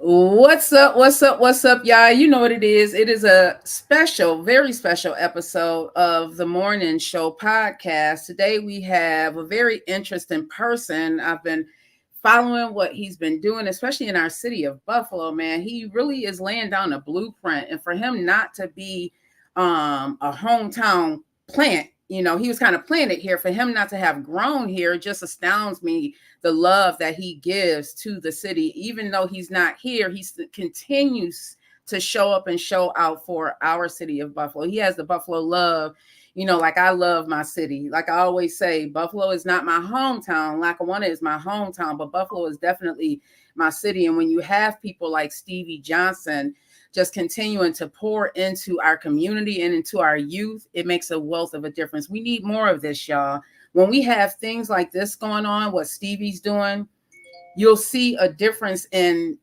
What's up? What's up? What's up, y'all? You know what it is. It is a special, very special episode of the Morning Show podcast. Today we have a very interesting person. I've been following what he's been doing, especially in our city of Buffalo, man. He really is laying down a blueprint. And for him not to be a hometown plant, he was kind of planted here. For him not to have grown here just astounds me, the love that he gives to the city. Even though he's not here, he continues to show up and show out for our city of Buffalo. He has the Buffalo love, like I love my city. Like I always say, Buffalo is not my hometown. Lackawanna is my hometown, but Buffalo is definitely my city. And when you have people like Stevie Johnson just continuing to pour into our community and into our youth, it makes a wealth of a difference. We need more of this, y'all. When we have things like this going on, what Stevie's doing, you'll see a difference in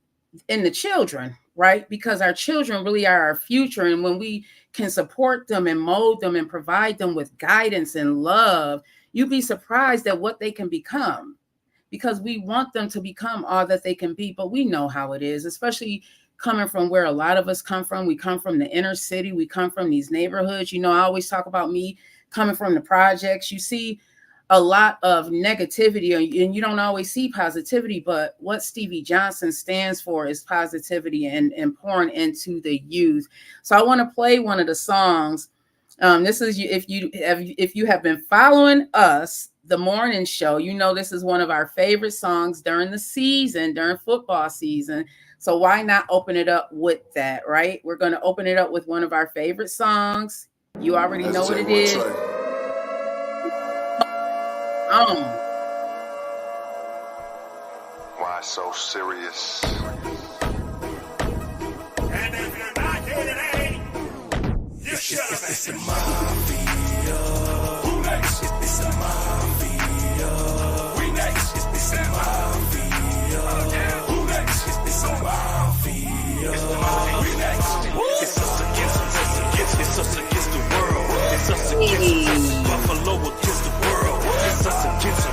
the children, right? Because our children really are our future. And when we can support them and mold them and provide them with guidance and love, you'd be surprised at what they can become, because we want them to become all that they can be. But we know how it is, especially coming from where a lot of us come from. We come from the inner city. We come from these neighborhoods. I always talk about me coming from the projects. You see a lot of negativity and you don't always see positivity, but what Stevie Johnson stands for is positivity and pouring into the youth. So I want to play one of the songs. This is, if you have been following us, the morning show, this is one of our favorite songs during the season, during football season. So why not open it up with that, right? We're going to open it up with one of our favorite songs. You already know what it is. Why so serious? And if you're not here today, you should have. It's a mafia. Who next? It's a mafia. We next. It's a mafia. Who next? It's a mafia. We next. It's us against the world. It's us against Buffalo against the world. It's us against the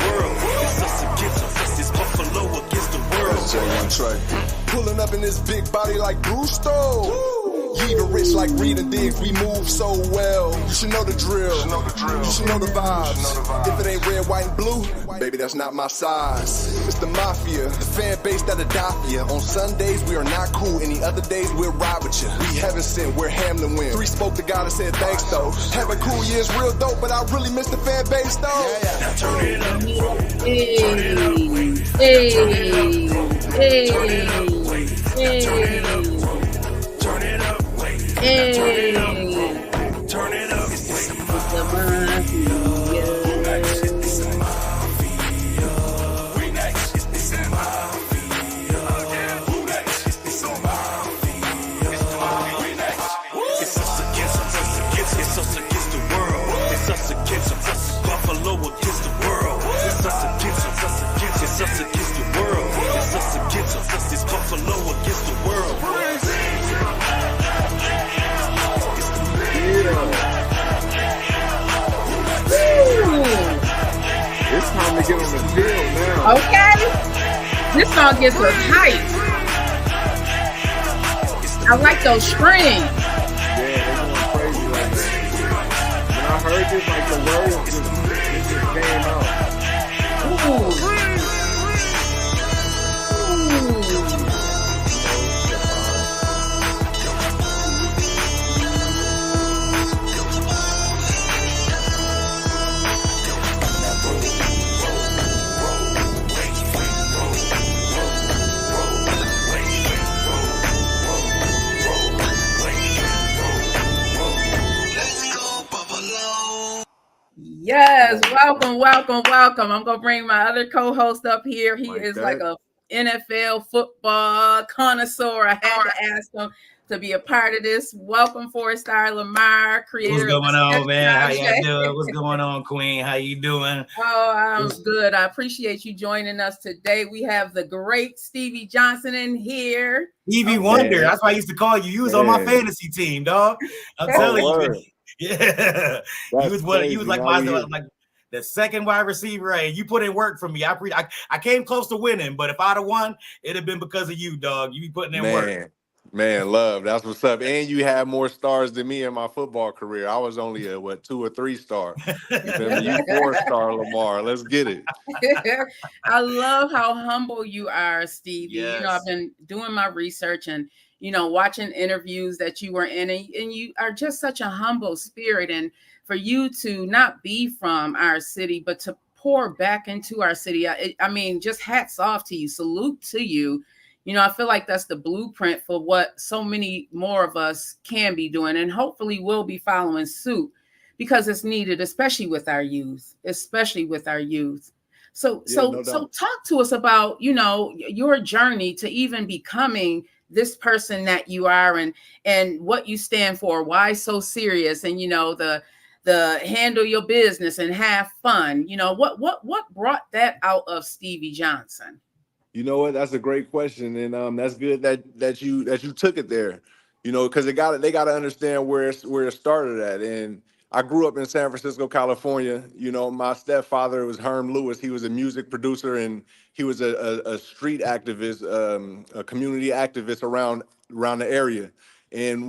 world. It's us against it's Buffalo against the world. J1 Trey. Pulling up in this big body like Gusto. Even rich like Reed and Diggs, we move so well. You should know the drill. You should know the vibes. If it ain't red, white, and blue, baby, that's not my size. It's the mafia, the fan base that'll die for you. On Sundays, we are not cool. Any other days, we'll ride with you. We heaven sent, we're Hamlin win. 3 spoke to God and said thanks, though. Having cool years real dope, but I really miss the fan base, though. Now turn it up. Hey. Turn it up. Hey. Turn it up. It's the mafia. It's a mafia. We next. It's a mafia. Who next? It's a mafia. We next. It's us against the world. It's us against Buffalo against the world. It's us against the world. It's us against it's Buffalo against the world. It's time to get on the field now. Okay. This song gets us hyped. I like those screams. Yeah, they're going crazy right now. When I heard this, like the words just came out. Ooh. Yes, welcome. I'm gonna bring my other co-host up here. He is like a NFL football connoisseur. I had to ask him to be a part of this. Welcome, Four-Star Lamar, creator. What's going on, man? How y'all doing? What's going on, Queen? How you doing? Oh, I'm good. I appreciate you joining us today. We have the great Stevie Johnson in here. Stevie Wonder. That's why I used to call you. You was on my fantasy team, dog. I'm telling you. Yeah. You was like the second wide receiver. Hey, you put in work for me. I came close to winning, but if I'd have won, it'd have been because of you, dog. You be putting in work. Man, love. That's what's up. And you had more stars than me in my football career. I was only a 2 or 3 star. You feel me? You 4-star, Lamar. Let's get it. I love how humble you are, Stevie. You know, I've Yes. been doing my research and, you know, watching interviews that you were in, and you are just such a humble spirit. And for you to not be from our city, but to pour back into our city, I mean, just hats off to you. Salute to you. You know, I feel like that's the blueprint for what so many more of us can be doing, and hopefully will be following suit because it's needed, especially with our youth, especially with our youth. So, Yeah, so, no so doubt. talk to us about, you know, your journey to even becoming this person that you are, and what you stand for, why so serious, and you know, the handle your business and have fun. You know, what brought that out of Stevie Johnson? You know what? That's a great question, and that's good that you took it there. You know, because they got to understand where it started at. And I grew up in San Francisco, California. You know, my stepfather was Herm Lewis. He was a music producer, and he was a street activist, a community activist around the area. And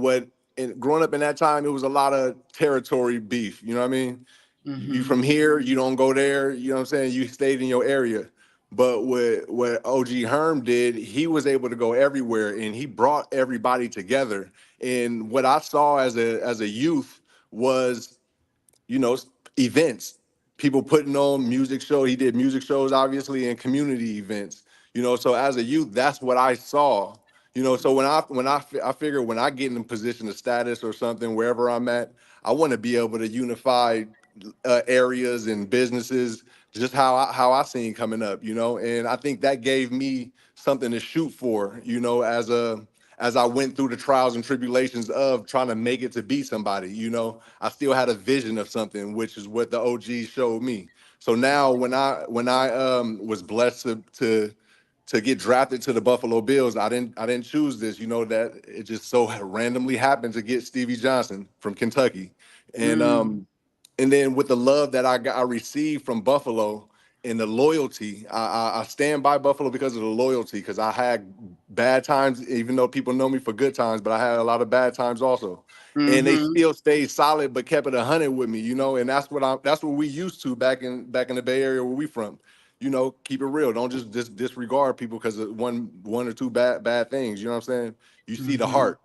growing up in that time, it was a lot of territory beef. You know what I mean? You Mm-hmm. from here, you don't go there. You know what I'm saying? You stayed in your area. But what OG Herm did, he was able to go everywhere, and he brought everybody together. And what I saw as a youth was, you know, events, people putting on music show. He did music shows, obviously, and community events. You know, so as a youth, that's what I saw. You know, so I figure when I get in a position of status or something, wherever I'm at, I want to be able to unify areas and businesses, just how I seen coming up. You know, and I think that gave me something to shoot for. You know, as I went through the trials and tribulations of trying to make it to be somebody. You know, I still had a vision of something, which is what the OG showed me. So now when I was blessed to get drafted to the Buffalo Bills, I didn't choose this. You know, that it just so randomly happened to get Stevie Johnson from Kentucky. And Mm, um and then with the love that I received from Buffalo and the loyalty, I stand by Buffalo because of the loyalty. Because I had bad times, even though people know me for good times, but I had a lot of bad times also. And they mm-hmm. still stayed solid, but kept it 100 with me, you know. And that's what we used to back in the Bay Area where we from. You know, keep it real. Don't just disregard people because of one or two bad things. You know what I'm saying? You see the Mm-hmm. heart.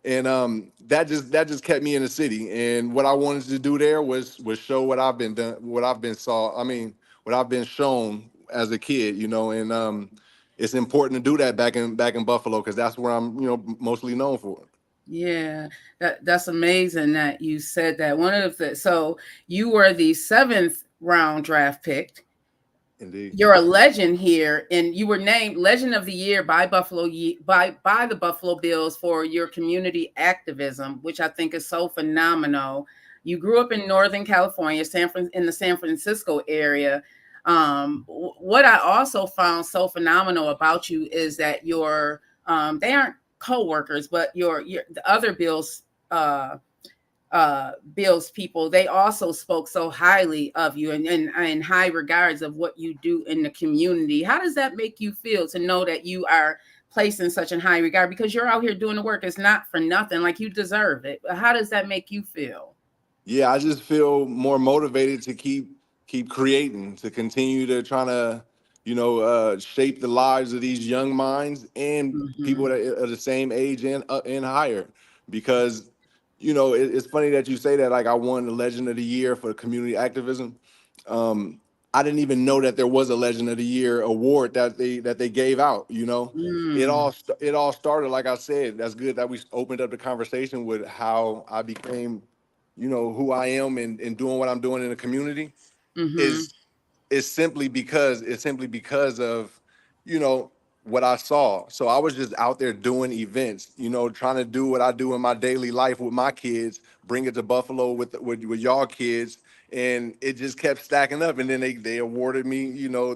And that just kept me in the city. And what I wanted to do there was show what I've been done, what I've been saw. I mean, what I've been shown as a kid, you know. And it's important to do that back in Buffalo because that's where I'm, mostly known for. Yeah, that's amazing that you said that. One of the so you were the seventh round draft pick. Indeed. You're a legend here, and you were named Legend of the Year by by the Buffalo Bills for your community activism, which I think is so phenomenal. You grew up in Northern California, in the San Francisco area. What I also found so phenomenal about you is that your they aren't co-workers, but your the other Bills people, they also spoke so highly of you, and high regards of what you do in the community. How does that make you feel to know that you are placed in such a high regard because you're out here doing the work? It's not for nothing, like you deserve it. But how does that make you feel? Yeah, I just feel more motivated to keep creating, to continue to try to, shape the lives of these young minds and people Hmm. that are the same age and higher. Because, it's funny that you say that. Like I won the Legend of the Year for community activism. I didn't even know that there was a Legend of the Year award that they gave out. You know, Mm. it all started, like I said. That's good that we opened up the conversation with how I became, who I am and doing what I'm doing in the community Mm-hmm. is it's simply because of, you know, what I saw. So I was just out there doing events, trying to do what I do in my daily life with my kids, bring it to Buffalo with y'all kids, and it just kept stacking up. And then they awarded me,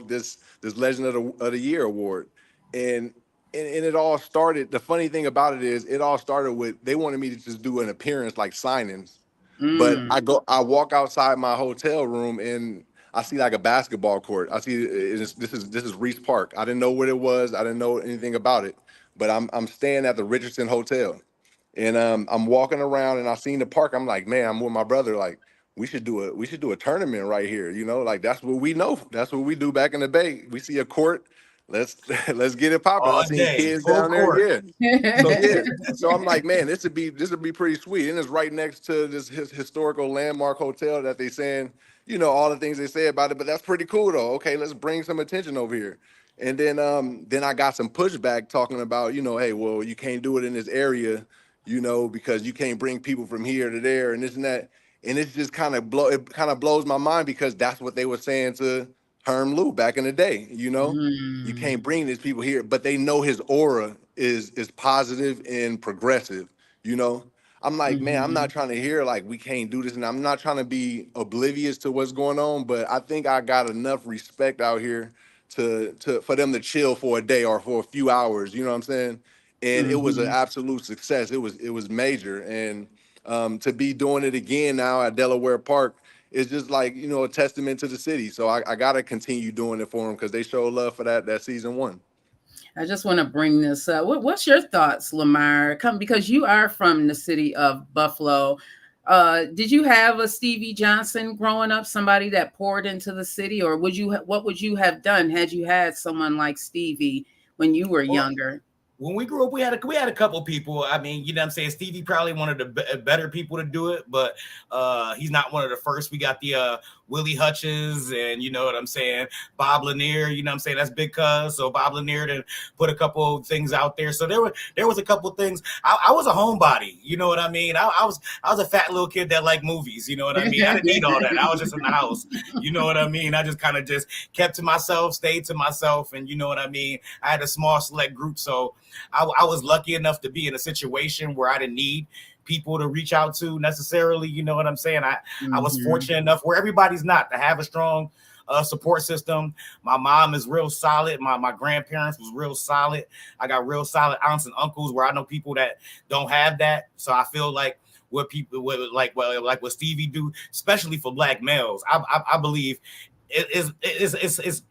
this Legend of the Year award, and and it all started. The funny thing about it is, it all started with they wanted me to just do an appearance like signings, but Mm. I walk outside my hotel room and I see like a basketball court. I see this is Reese Park. I didn't know what it was. I didn't know anything about it, but I'm staying at the Richardson Hotel, and I'm walking around and I seen the park. I'm like, man, I'm with my brother. Like, we should do a tournament right here. You know, like that's what we know. That's what we do back in the Bay. We see a court. Let's let's get it popping. I All seen day, kids full down there. court. Yeah. So yeah. So I'm like, man, this would be pretty sweet. And it's right next to this historical landmark hotel that they saying, you know, all the things they say about it. But that's pretty cool though. Okay, let's bring some attention over here. And then I got some pushback talking about, you know, hey, well, you can't do it in this area, you know, because you can't bring people from here to there and this and that. And it's just it kind of blows my mind because that's what they were saying to Herm Lou back in the day, you know. You Mm. can't bring these people here, but they know his aura is positive and progressive, you know. I'm like, man, I'm Mhm. not trying to hear like we can't do this, and I'm not trying to be oblivious to what's going on, but I think I got enough respect out here to for them to chill for a day or for a few hours, you know what I'm saying? And it was an Mhm. absolute success. It was major, and to be doing it again now at Delaware Park is just like, you know, a testament to the city. So I gotta continue doing it for them because they show love for that season one. I just want to bring this up. What's your thoughts, Lamar? Come because you are from the city of Buffalo. Did you have a Stevie Johnson growing up? Somebody that poured into the city, or what would you have done had you had someone like Stevie when you were Well, younger? when we grew up, we had a couple people. I mean, you know what I'm saying? Stevie probably one of the better people to do it, but he's not one of the first. We got the Willie Hutchins and you know what I'm saying, Bob Lanier, you know what I'm saying? That's big cuz. So Bob Lanier to put a couple of things out there. So there was a couple of things. I was a homebody, you know what I mean? I was a fat little kid that liked movies, you know what I mean? I didn't need all that. I was just in the house, you know what I mean? I just kind of just kept to myself, stayed to myself, and you know what I mean? I had a small select group, so I was lucky enough to be in a situation where I didn't need people to reach out to necessarily. You know what I'm saying? I was Mhm. fortunate enough where everybody's not to have a strong support system. My mom is real solid. My grandparents was real solid. I got real solid aunts and uncles where I know people that don't have that. So I feel like what people like what Stevie do, especially for black males, I believe it's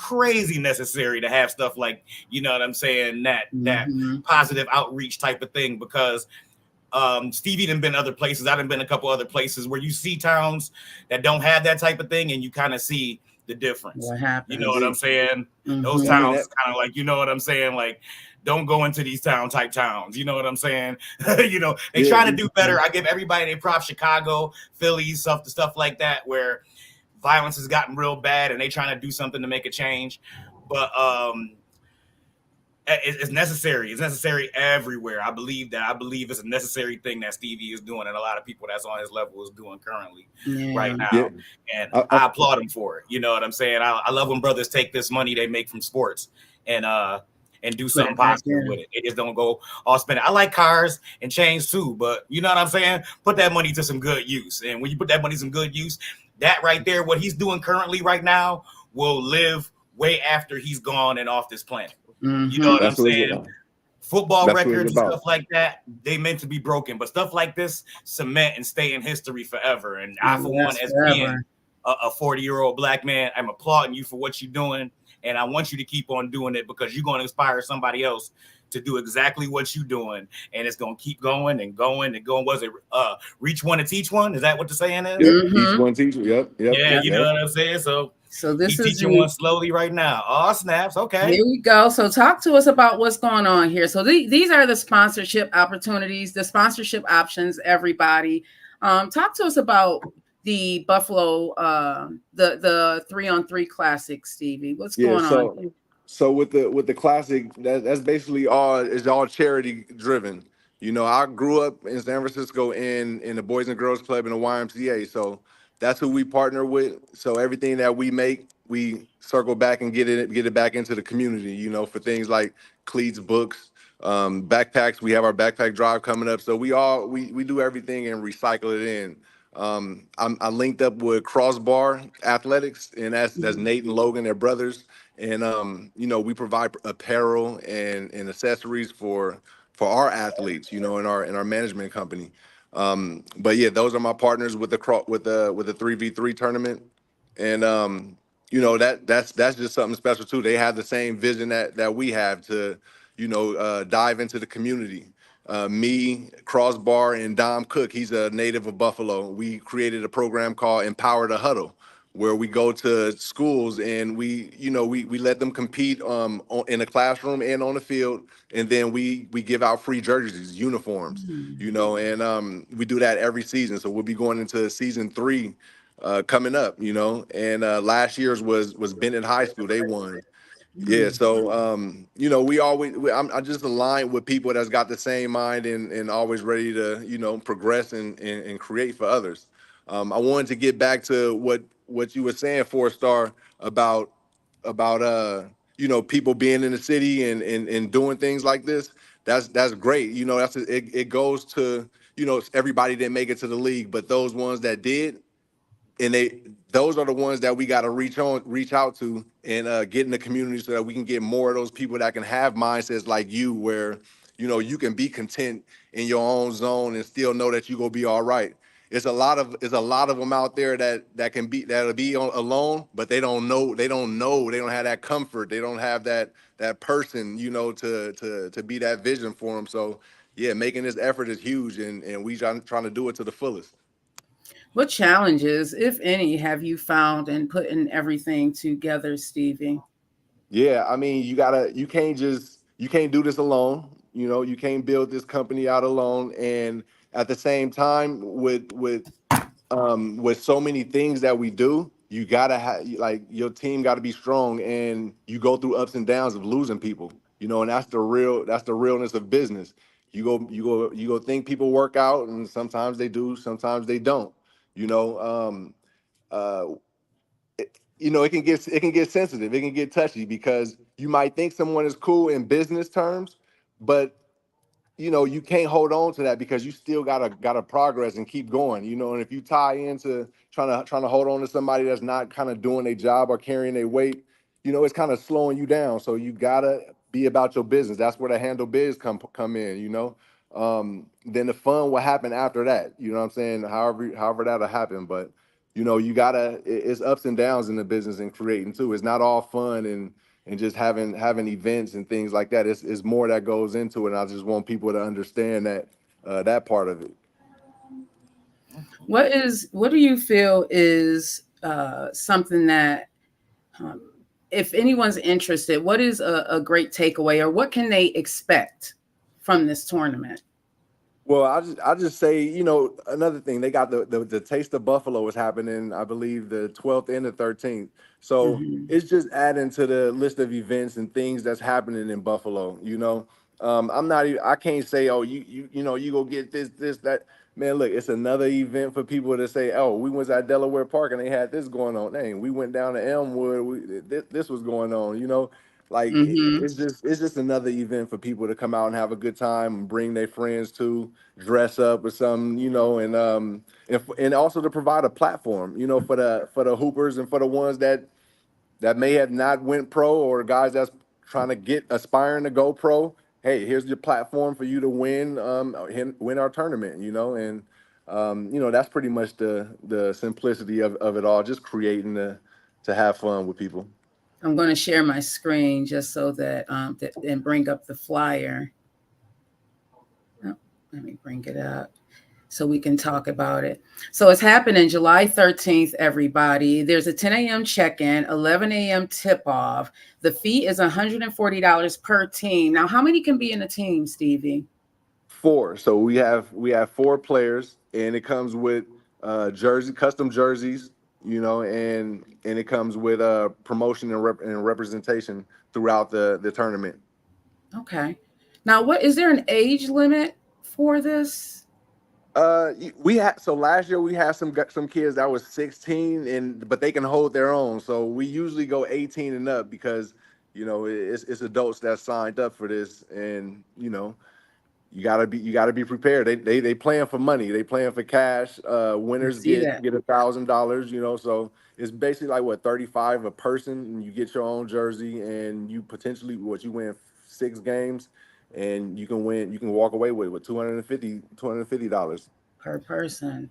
crazy necessary to have stuff like, you know what I'm saying, that Mhm. positive outreach type of thing, because Stevie done been other places. I done been a couple other places where you see towns that don't have that type of thing and you kind of see the difference. What You know what I'm happens? Indeed. saying? Those Yeah, I mean Mhm. towns that. is kind of like, you know what I'm saying? Like, don't go into these type towns. You know what I'm saying? You know, they Yeah, try to do better. I give everybody their props, Chicago, Philly, stuff like that, where violence has gotten real bad and they trying to do something to make a change. But it's necessary. It's necessary everywhere. I believe that. I believe it's a necessary thing that Stevie is doing, and a lot of people that's on his level is doing currently, Yeah. right yeah. now. And I I applaud him for it. You know what I'm saying? I love when brothers take this money they make from sports and do Put something it back positive with in. it. They just don't go all spend it. I like cars and chains too, but you know what I'm saying? Put that money to some good use. And when you put that money to some good use, that right there, what he's doing currently right now, will live way after he's gone and off this planet. You know Mhm. what I'm That's what it's saying? about. Football That's what it's records and about. stuff like that, they meant to be broken. But stuff like this cement and stay in history forever. And I, It for one, lasts as being forever. a 40-year-old black man, I'm applauding you for what you're doing. And I want you to keep on doing it because you're going to inspire somebody else to do exactly what you're doing. And it's going to keep going and going and going. Was it reach one to teach one? Is that what the saying is? Yep. Each Mhm. one teacher. Yep. Yep. Yeah, Yep. you know Yep. what I'm saying? So So he this is teaching the one slowly right now. Oh, snaps. Okay. Here we go. So talk to us about what's going on here. So these are the sponsorship opportunities, the sponsorship options, everybody. Talk to us about the Buffalo, the 3-on-3 classic, Stevie. What's Yeah. going on? So with the classic, that's basically all charity driven. You know, I grew up in San Francisco in the Boys and Girls Club in the YMCA. So that's who we partner with. So everything that we make, we circle back and get it back into the community, you know, for things like cleats, books, backpacks. We have our backpack drive coming up. So we do everything and recycle it in. I linked up with Crossbar Athletics, and that's Nate and Logan, their brothers, and you know, we provide apparel and accessories for our athletes, you know, in our management company. But yeah, those are my partners with the 3v3 tournament, and that's just something special too. They have the same vision that we have to dive into the community. Me, Crossbar, and Dom Cook, he's a native of Buffalo. We created a program called Empower the Huddle, where we go to schools and we let them compete in the classroom and on the field, and then we give out free jerseys, uniforms, and we do that every season. So we'll be going into season 3 coming up, and last year's was Bennett High School. They won. Yeah, so I'm just aligned with people that's got the same mind and always ready to progress and create for others. I wanted to get back to what you were saying, Four Star, about people being in the city and doing things like this. That's great. It goes to everybody didn't make it to the league, but those ones that did, and those are the ones that we got to reach out to and get in the community so that we can get more of those people that can have mindsets like you, where you can be content in your own zone and still know that you gonna be all right. It's a lot of them out there that'll be alone, but they don't have that comfort, they don't have that person to be that vision for them. So yeah, making this effort is huge, and we trying to do it to the fullest. What challenges, if any, have you found in putting everything together, Stevie? Yeah, I mean, you can't do this alone. You can't build this company out alone. And at the same time, with so many things that we do, you gotta have, like, your team got to be strong, and you go through ups and downs of losing people. And that's the realness of business. You go think people work out, and sometimes they do, sometimes they don't. You know, uh, it can get sensitive, it can get touchy, because you might think someone is cool in business terms, but you can't hold on to that, because you still gotta progress and keep going. And if you tie into trying to hold on to somebody that's not kind of doing their job or carrying their weight, it's kind of slowing you down. So you gotta be about your business. That's where the handle biz come in. Then the fun will happen after that. You know what I'm saying? However that'll happen. But you gotta it's ups and downs in the business and creating too. It's not all fun and just having events and things like that. It's more that goes into it. And I just want people to understand that part of it. What do you feel is something that, um, if anyone's interested, what is a great takeaway, or what can they expect from this tournament? Well, I just say, another thing, they got the Taste of Buffalo is happening, I believe, the 12th and the 13th. So Hmm. it's just adding to the list of events and things that's happening in Buffalo. I can't say, oh, you go get this, that. Man, look, it's another event for people to say, oh, we was at Delaware Park and they had this going on. Dang, we went down to Elmwood, this was going on. Like, Hmm. it's just another event for people to come out and have a good time and bring their friends to dress up or something, and also to provide a platform, for the hoopers and for the ones that may have not went pro, or guys that's trying to get aspiring to go pro. Hey, here's your platform for you to win our tournament, and that's pretty much the simplicity of it all, just creating to have fun with people. I'm going to share my screen just so that, and bring up the flyer. Oh, let me bring it up so we can talk about it. So it's happening July 13th, everybody. There's a 10 a.m. check-in, 11 a.m. tip-off. The fee is $140 per team. Now, how many can be in a team, Stevie? Four. So we have four players, and it comes with custom jerseys, and it comes with promotion and representation throughout the tournament. Okay. Now, what is there an age limit for this? We had so last year we had some kids that was 16, but they can hold their own. So we usually go 18 and up, because it's adults that signed up for this, and you gotta be prepared. They playing for money. They playing for cash. I Winners see get that. get $1,000. So it's basically like what, 35 a person, and you get your own jersey, and you potentially you win 6 games, and you can walk away with $250. per person.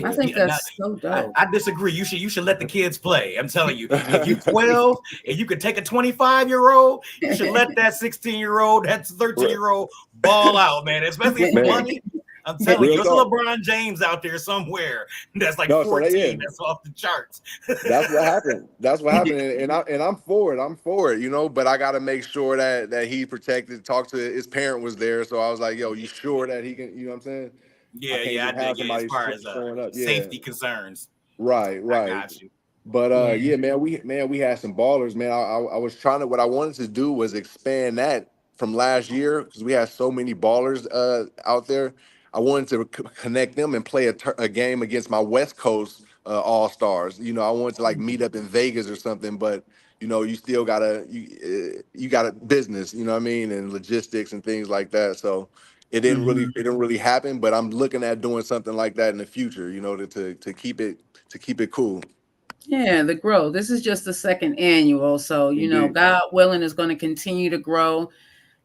I think Now, that's so dope. I disagree. You should let the kids play. I'm telling you, if you're 12 and you could take a 25-year-old, you should let that 16-year-old, that 13-year-old ball out, man. Especially if Man, money. I'm telling you, real there's a talk. LeBron James out there somewhere that's like No, so that, 14. yeah. That's off the charts. That's what happened. That's what happened, and I'm for it. I'm for it, But I got to make sure that he protected. Talk to his parent was there, so I was like, "Yo, you sure that he can?" You know what I'm saying? I Yeah, can't yeah, I just have dig it. As somebody far as showing up. Yeah, safety concerns, right, I right. got you. But Yeah. yeah, man, we had some ballers, man. I was trying to. What I wanted to do was expand that from last year because we had so many ballers out there. I wanted to connect them and play a game against my West Coast All Stars. I wanted to like meet up in Vegas or something, but you still gotta you got a business, you know what I mean, and logistics and things like that. So Mhm. it didn't really happen. But I'm looking at doing something like that in the future, to keep it cool. Yeah, the growth. This is just the second annual. So, Indeed. God willing is going to continue to grow.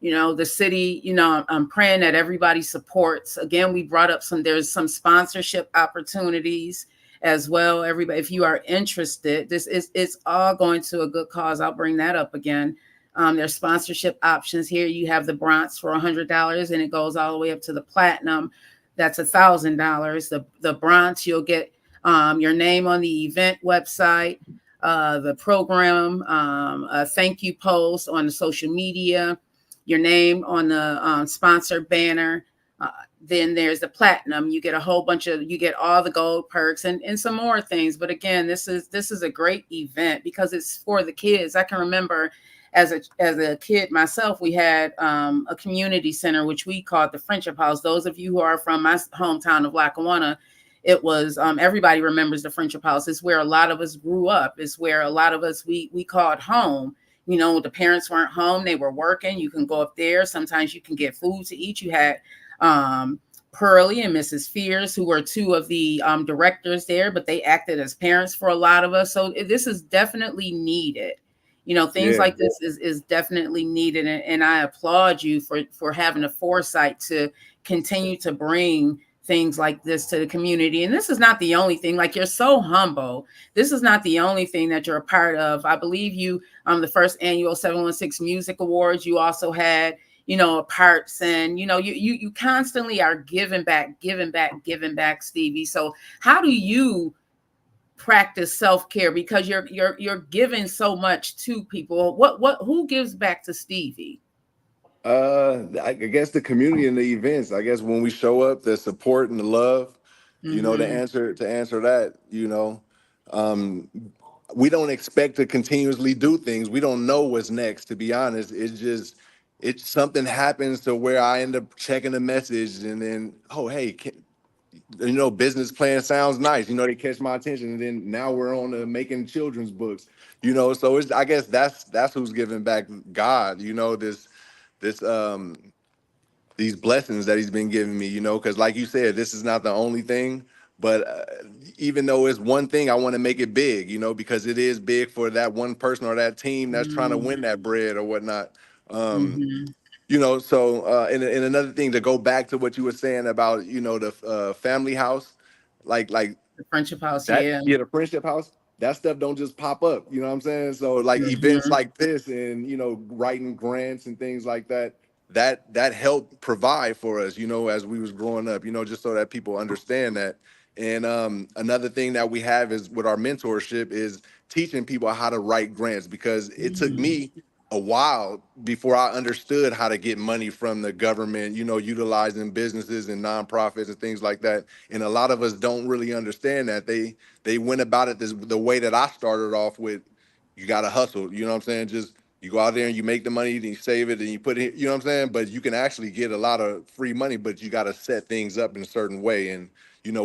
The city, I'm praying that everybody supports. Again, we brought up there's some sponsorship opportunities as well. Everybody, if you are interested, it's all going to a good cause. I'll bring that up again. There's sponsorship options here. You have the bronze for $100 and it goes all the way up to the platinum. That's $1,000. The bronze, you'll get your name on the event website, the program, a thank you post on the social media, your name on the sponsor banner. Uh, then there's the platinum. You get you get all the gold perks and some more things. But again, this is a great event because it's for the kids. I can remember as a kid myself, we had a community center which we called the Friendship House. Those of you who are from my hometown of Lackawanna, it was everybody remembers the Friendship House. It's where a lot of us grew up. It's where a lot of us we called home. The parents weren't home, they were working. You can go up there. Sometimes you can get food to eat. You had Pearlie and Mrs. Fears, who were two of the directors there, but they acted as parents for a lot of us. So this is definitely needed. Things Yeah. like this is definitely needed. And I applaud you for having the foresight to continue to bring things like this to the community. And this is not the only thing. Like, you're so humble. This is not the only thing that you're a part of. I believe you the first annual 716 Music Awards, you also had parts, and you constantly are giving back, Stevie. So how do you practice self-care, because you're giving so much to people? Who gives back to Stevie? I guess the community and the events. I guess when we show up, the support and the love. To Mm-hmm. answer that. Um, we don't expect to continuously do things. We don't know what's next. To be honest, it's something happens to where I end up checking a message and then, oh hey, business plan sounds nice. They catch my attention, and then now we're on to making children's books. So it's, I guess that's who's giving back. God. This these blessings that he's been giving me, because like you said, this is not the only thing, but even though it's one thing, I want to make it big, because it is big for that one person or that team that's trying to win that bread or whatnot. Um, Mm-hmm. and another thing, to go back to what you were saying about, the family house, like The Friendship House, that, yeah. yeah, the friendship house, that stuff don't just pop up, you know what I'm saying? So like events Mm-hmm. like this and writing grants and things like that helped provide for us, as we was growing up, just so that people understand that. And another thing that we have is with our mentorship is teaching people how to write grants, because it took Mm-hmm. me a while before I understood how to get money from the government, utilizing businesses and nonprofits and things like that. And a lot of us don't really understand that. They went about it the way that I started off with. You got to hustle, you know what I'm saying? Just you go out there and you make the money and you save it and you put it, you know what I'm saying? But you can actually get a lot of free money, but you got to set things up in a certain way. And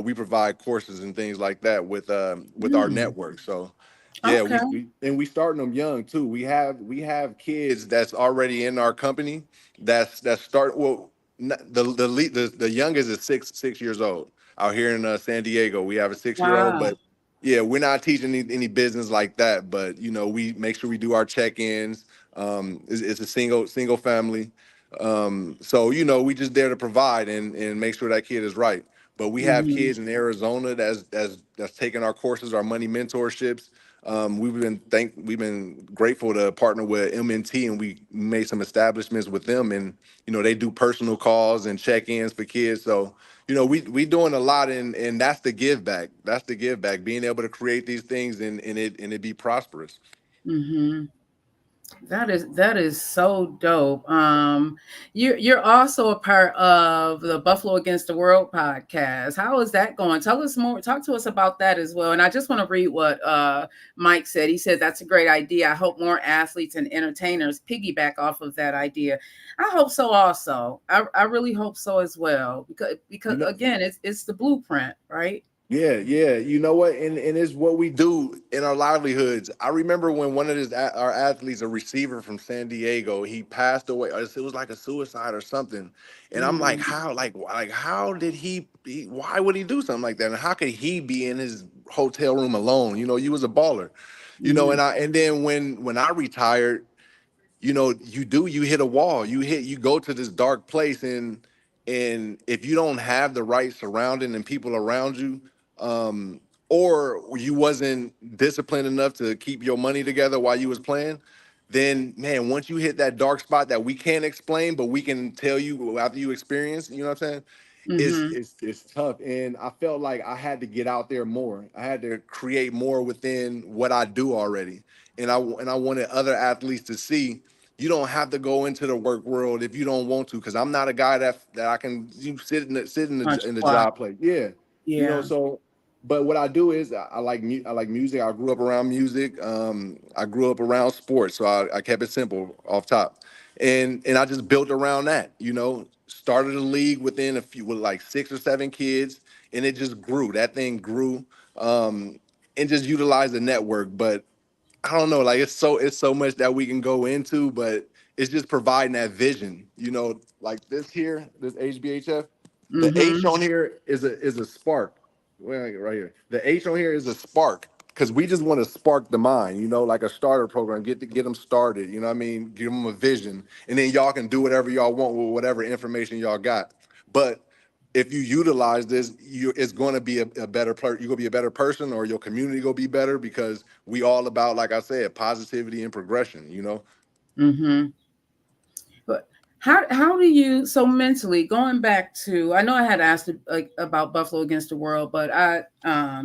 we provide courses and things like that with our Mm. network. So yeah, Okay. we starting them young too. We have kids that's already in our company that's start well. The youngest is six years old out here in San Diego. We have a 6 year old, Wow. but yeah, we're not teaching any business like that. But we make sure we do our check-ins. It's a single family, so we just there to provide and make sure that kid is right. but we have Mhm. kids in Arizona that's taking our courses, our money mentorships. We've been grateful to partner with MNT, and we made some establishments with them, and they do personal calls and check-ins for kids. So we doing a lot, and that's the give back. That's the give back. Being able to create these things and it be prosperous. Mhm. That is so dope. You're also a part of the Buffalo Against the World podcast. How is that going? Tell us more. Talk to us about that as well. And I just want to read what Mike said. He said that's a great idea. I hope more athletes and entertainers piggyback off of that idea. I hope so also. I really hope so as well. Because You know, again, it's the blueprint, right? Yeah, yeah. You know what? And it's what we do in our livelihoods. I remember when one of our athletes, a receiver from San Diego, he passed away. It was like a suicide or something. And I'm like, Mm, how? How did why would he do something like that? And how could he be in his hotel room alone? You was a baller. mm, And then when I retired, you hit a wall. You go to this dark place, and if you don't have the right surrounding and people around you, um or you wasn't disciplined enough to keep your money together while you was playing, then man, once you hit that dark spot that we can't explain but we can tell you after you experience, you know what I'm saying, mm-hmm. it's tough. And I felt like I had to get out there more. I had to create more within what I do already. And I wanted other athletes to see you don't have to go into the work world if you don't want to, because I'm not a guy that I can Punch in the clock. job place. Yeah. Yeah. So but what I do is I like music. I grew up around music. I grew up around sports, so I kept it simple off top, and I just built around that. Started a league within a few with like 6 or 7 kids, and it just grew. That thing grew, and just utilized the network. But I don't know, like it's so much that we can go into, but it's just providing that vision. Like this here, this HBHF, the H Mm-hmm. on here is a spark. Right here. The H on here is a spark because we just want to spark the mind, like a starter program, get them started. You know what I mean? Give them a vision, and then y'all can do whatever y'all want with whatever information y'all got. But if you utilize this, it's going to be a better you're going to be a better person, or your community going to be better, because we all about, like I said, positivity and progression. Mm-hmm. But how do you, so mentally going back to, I know I had asked like about Buffalo Against the World, but I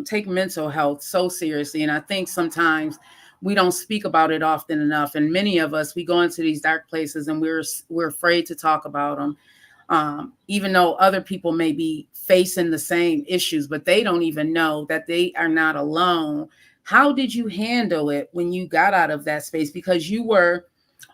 take mental health so seriously, and I think sometimes we don't speak about it often enough. And many of us, we go into these dark places and we're afraid to talk about them, even though other people may be facing the same issues, but they don't even know that they are not alone. How did you handle it when you got out of that space? Because you were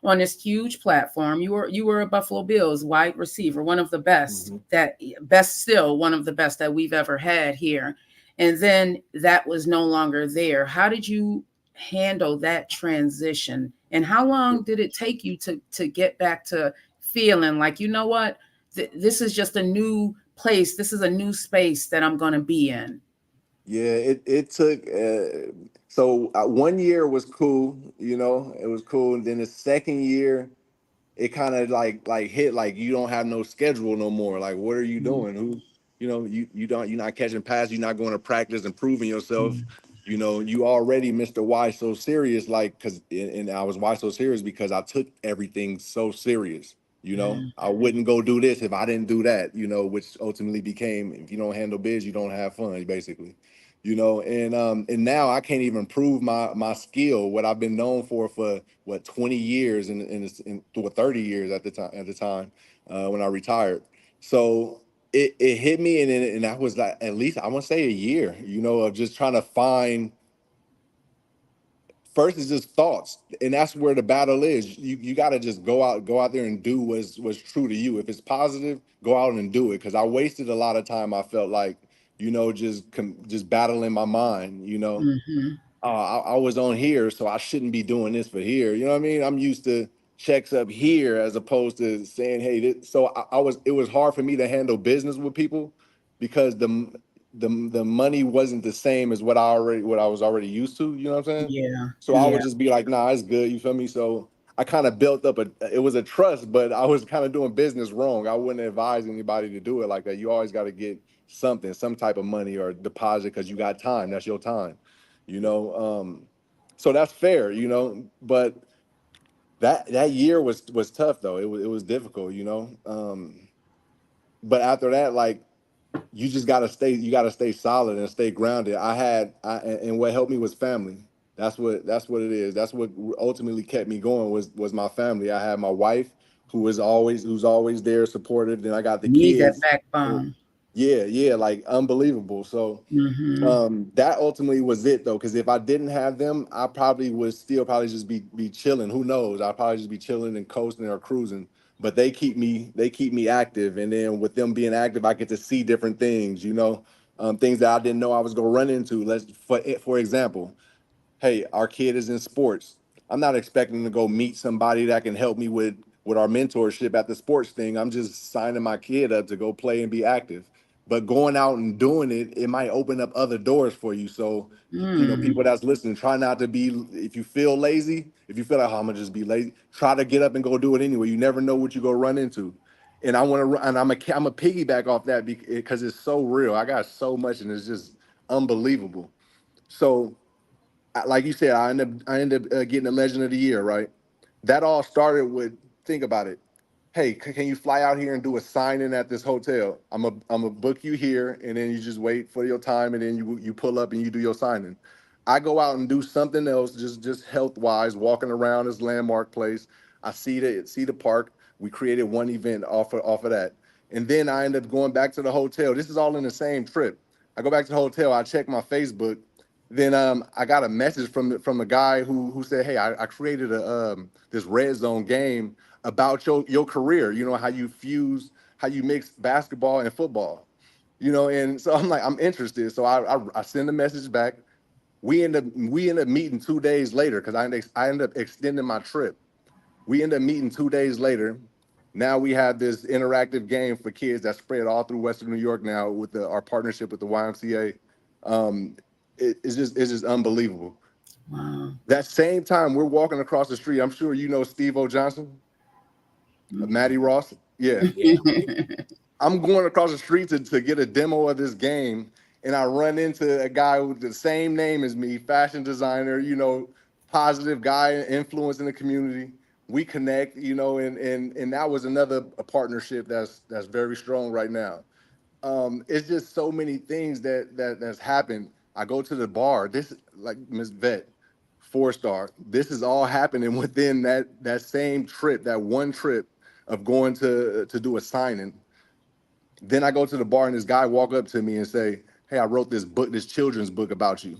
on this huge platform. You were a Buffalo Bills wide receiver, one of the best, Mhm. still one of the best that we've ever had here. And then that was no longer there. How did you handle that transition? And how long did it take you to get back to feeling like, you know what, this is just a new place. This is a new space that I'm going to be in. Yeah, it took. So 1 year was cool, it was cool, and then the second year, it kind of like hit, like you don't have no schedule no more. Like, what are you doing? You're not catching passes, you're not going to practice and proving yourself. You already Mr. Why so serious, like, because and I was why so serious because I took everything so serious. I wouldn't go do this if I didn't do that. Which ultimately became, if you don't handle biz, you don't have fun, basically. And now I can't even prove my skill, what I've been known for what, 20 years and 30 years at the time when I retired. So it hit me, and that was like, at least I want to say a year, of just trying to find. First is just thoughts, and that's where the battle is. You got to just go out there and do what's true to you. If it's positive, go out and do it. Because I wasted a lot of time. I felt like, just battling my mind. Mm-hmm. I was on here, so I shouldn't be doing this for here. You know what I mean? I'm used to checks up here as opposed to saying, hey, so it was hard for me to handle business with people because the money wasn't the same as what I was already used to. You know what I'm saying? Yeah. So I Yeah. would just be like, nah, it's good. You feel me? So I kind of built up it was a trust, but I was kind of doing business wrong. I wouldn't advise anybody to do it like that. You always got to get some type of money or deposit because you got time. That's your time, you know. So that's fair, you know. But that year was tough though. It was difficult, you know. But after that, like, you gotta stay solid and stay grounded. And what helped me was family. That's what it is. That's what ultimately kept me going was my family. I had my wife who's always there, supportive. Then I got the Need that kids. backbone. Yeah, like unbelievable. So Hmm. that ultimately was it though, because if I didn't have them, I probably would still probably just be chilling. Who knows? I'd probably just be chilling and coasting or cruising. But they keep me active, and then with them being active, I get to see different things. You know, things that I didn't know I was gonna run into. For example, hey, our kid is in sports. I'm not expecting to go meet somebody that can help me with our mentorship at the sports thing. I'm just signing my kid up to go play and be active. But going out and doing it, it might open up other doors for you. So, you know, Mm. people that's listening, try not to be. If you feel lazy, if you feel like, oh, I'm gonna just be lazy, try to get up and go do it anyway. You never know what you go run into. And I want to, and I'm a piggyback off that because it's so real. I got so much, and it's just unbelievable. So like you said, I ended up getting the Legend of the Year, right? That all started with, think about it. Hey, can you fly out here and do a signing at this hotel? I'm a book you here, and then you just wait for your time, and then you pull up and you do your signing. I go out and do something else, just health wise, walking around this landmark place. I see the park. We created one event off of that, and then I end up going back to the hotel. This is all in the same trip. I go back to the hotel. I check my Facebook. Then I got a message from a guy who said, "Hey, I created a this red zone game about your career. You know how you mix basketball and football. You know." And so I'm like, I'm interested. So I send a message back. We end up meeting 2 days later because I end up extending my trip. We end up meeting 2 days later. Now we have this interactive game for kids that spread all through Western New York now with our partnership with the YMCA. Um, it's just unbelievable. Wow. That same time we're walking across the street, I'm sure you know Steve Johnson, Matty Ross. Yeah, Yeah. I'm going across the street to get a demo of this game, and I run into a guy with the same name as me, fashion designer, you know, positive guy, influence in the community. We connect, you know, and that was another a partnership that's very strong right now. It's just so many things that's happened. I go to the bar. This, like Miss Vet, 4 star. This is all happening within that same trip, that one trip of going to do a signing. Then I go to the bar and this guy walk up to me and say, "Hey, I wrote this book, this children's book about you.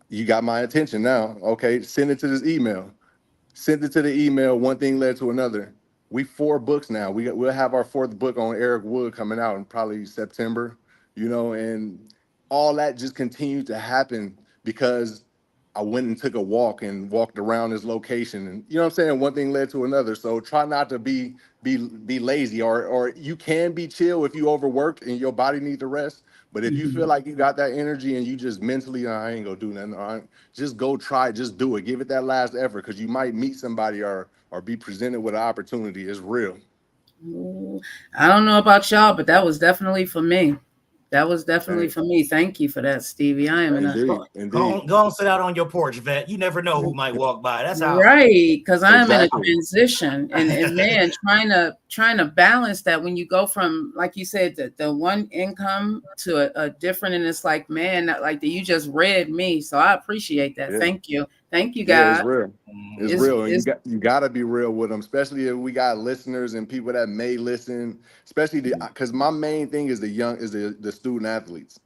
You got my attention now. Okay, send it to this email." Sent it to the email. One thing led to another. We 4 books now. We'll have our 4th book on Eric Wood coming out in probably September. You know, and all that just continued to happen because I went and took a walk and walked around this location, and you know what I'm saying. One thing led to another. So try not to be lazy, or you can be chill if you overworked and your body needs to rest. But if you feel like you got that energy and you just mentally, I ain't gonna do nothing. Just go try it. Just do it. Give it that last effort because you might meet somebody or be presented with an opportunity. It's real. Ooh, I don't know about y'all, but that was definitely for me. That was definitely Dang. for me. Thank you for that, Stevie. I am in a Indeed, Go, indeed, go on, sit out on your porch, vet. You never know who might walk by. That's how. right, because I am in a exactly. transition, and man, trying to balance that when you go from, like you said, the one income to a different, and it's like, man, like you just read me, so I appreciate that. Yeah, Thank you, yeah, it's guys. real. It's Mhm. real, and you Is gotta be real with them, especially if we got listeners and people that may listen. Especially because my main thing is the student athletes.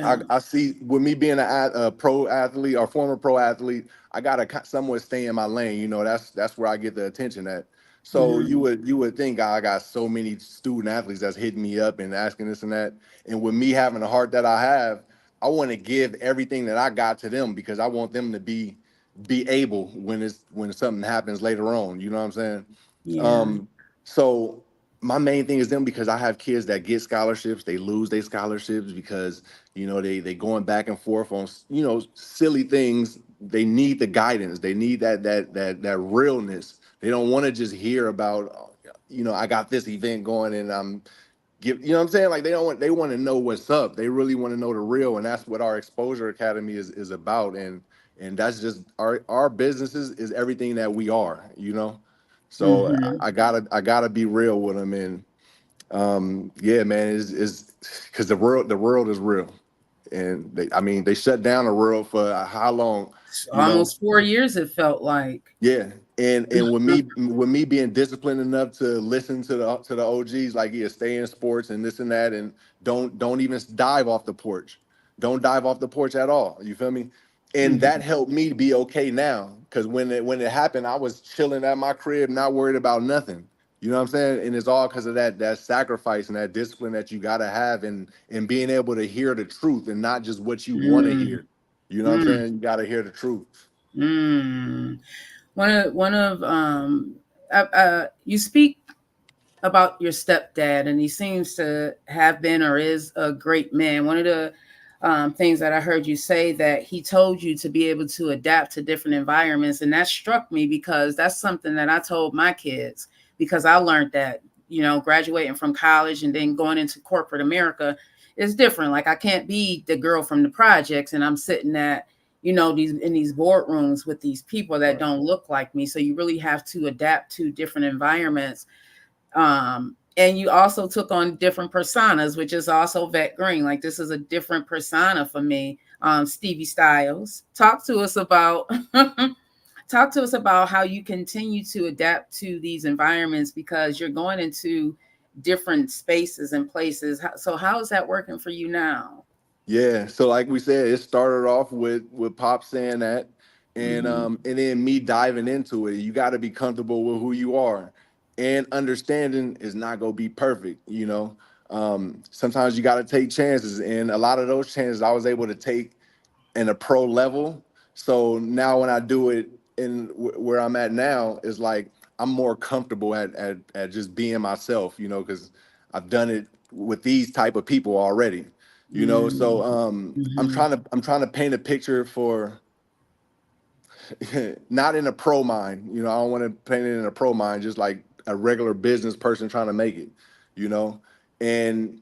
I, yeah. I see with me being a pro athlete or former pro athlete, I gotta somewhat stay in my lane. You know, that's where I get the attention at. So you Mhm. would think I got so many student athletes that's hitting me up and asking this and that. And with me having the heart that I have, I want to give everything that I got to them because I want them to be able when something happens later on. You know what I'm saying? Yeah. Um, so my main thing is them because I have kids that get scholarships, they lose their scholarships because they going back and forth on silly things. They need the guidance. They need that realness. They don't want to just hear about I got this event going and give, you know what I'm saying? Like they want to know what's up. They really want to know the real, and that's what our Exposure Academy is about. And that's just our businesses is everything that we are, you know. So Mm-hmm. I gotta be real with them, and yeah, man, is because the world is real, and I mean they shut down the world for how long, you know? Almost 4 years, it felt like. Yeah, and with me being disciplined enough to listen to the OGs, like, yeah, stay in sports and this and that, and don't even dive off the porch. Don't dive off the porch at all. You feel me? And Mm-hmm. that helped me be okay now, because when it happened, I was chilling at my crib, not worried about nothing. You know what I'm saying? And it's all because of that sacrifice and that discipline that you gotta have, and being able to hear the truth and not just what you want to Mm-hmm. hear. You know what I'm saying? You gotta hear the truth. Mm-hmm. You speak about your stepdad, and he seems to have been or is a great man. One of the things that I heard you say, that he told you to be able to adapt to different environments, and that struck me because that's something that I told my kids, because I learned that, graduating from college and then going into corporate America is different. Like, I can't be the girl from the projects and I'm sitting at, these boardrooms with these people that Right. don't look like me. So you really have to adapt to different environments. And you also took on different personas, which is also Vet Green. Like, this is a different persona for me. Stevie Styles, talk to us about talk to us about how you continue to adapt to these environments, because you're going into different spaces and places. So how is that working for you now? Yeah, so like we said, it started off with Pop saying that, Mm-hmm. and then me diving into it. You got to be comfortable with who you are, and understanding is not gonna be perfect. You know, sometimes you got to take chances, and a lot of those chances I was able to take in a pro level. So now when I do it in where I'm at now, is like I'm more comfortable at just being myself, you know, because I've done it with these type of people already, you know. So Mm-hmm. I'm trying to paint a picture for not in a pro mind, you know. I don't want to paint it in a pro mind, just like a regular business person trying to make it, you know. And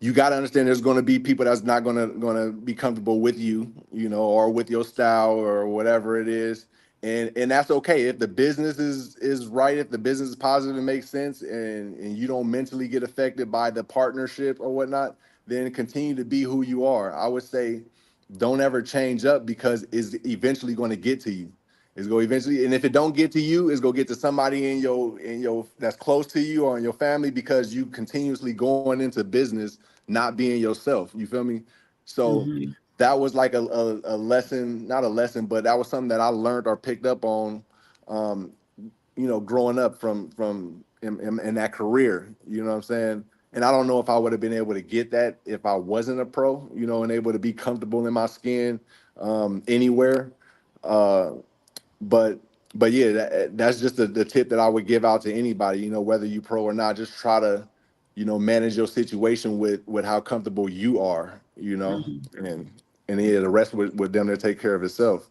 you got to understand there's going to be people that's not going to be comfortable with you, you know, or with your style or whatever it is, and that's okay. If the business is right, if the business is positive and makes sense, and you don't mentally get affected by the partnership or whatnot, then continue to be who you are. I would say don't ever change up, because it's eventually going to get to you. It's going to eventually, and if it don't get to you, it's going to get to somebody in your that's close to you or in your family, because you continuously going into business not being yourself. You feel me? So Mm-hmm. that was like a lesson, not a lesson, but that was something that I learned or picked up on, um, growing up from in that career. You know what I'm saying? And I don't know if I would have been able to get that if I wasn't a pro, you know, and able to be comfortable in my skin anywhere. Uh, but but yeah, that's just the tip that I would give out to anybody, you know, whether you pro or not. Just try to, manage your situation with how comfortable you are, you know, Mm-hmm. and yeah, the rest with them to take care of itself.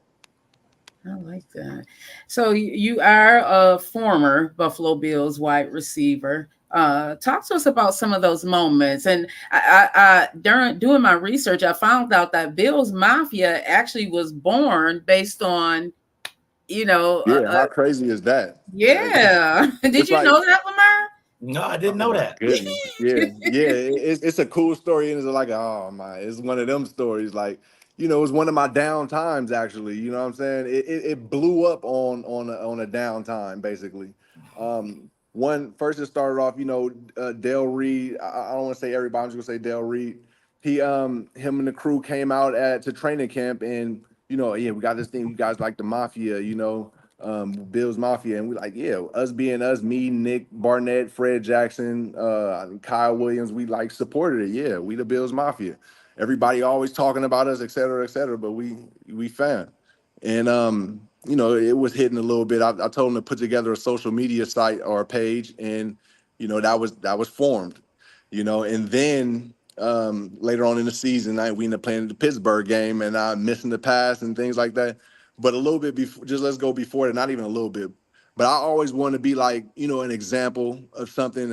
I like that. So you are a former Buffalo Bills wide receiver. Talk to us about some of those moments. And during doing my research, I found out that Bills Mafia actually was born based on, you know, uh, Yeah, uh, how crazy is that? yeah. Did It's you like, know that, Lamar? No, I didn't oh know my that. goodness. Yeah. It's a cool story, and it's like, oh my, it's one of them stories. Like, it was one of my down times actually. You know what I'm saying? It blew up on a down time basically. One first it started off, Dale Reed. I don't want to say everybody. I'm just gonna say Dale Reed. Him and the crew came out to training camp, and yeah, we got this thing. You guys like the mafia, Bills Mafia, and we like, yeah, us being us, me, Nick Barnett, Fred Jackson, Kyle Williams, we like supported it. Yeah, we the Bills Mafia. Everybody always talking about us, et cetera, but we fan. And it was hitting a little bit. I told them to put together a social media site or a page, and that was formed. And then later on in the season, we ended up playing the Pittsburgh game, and I missing the pass and things like that. But a little bit before, just let's go before that, not even a little bit. but I always want to be like, an example of something,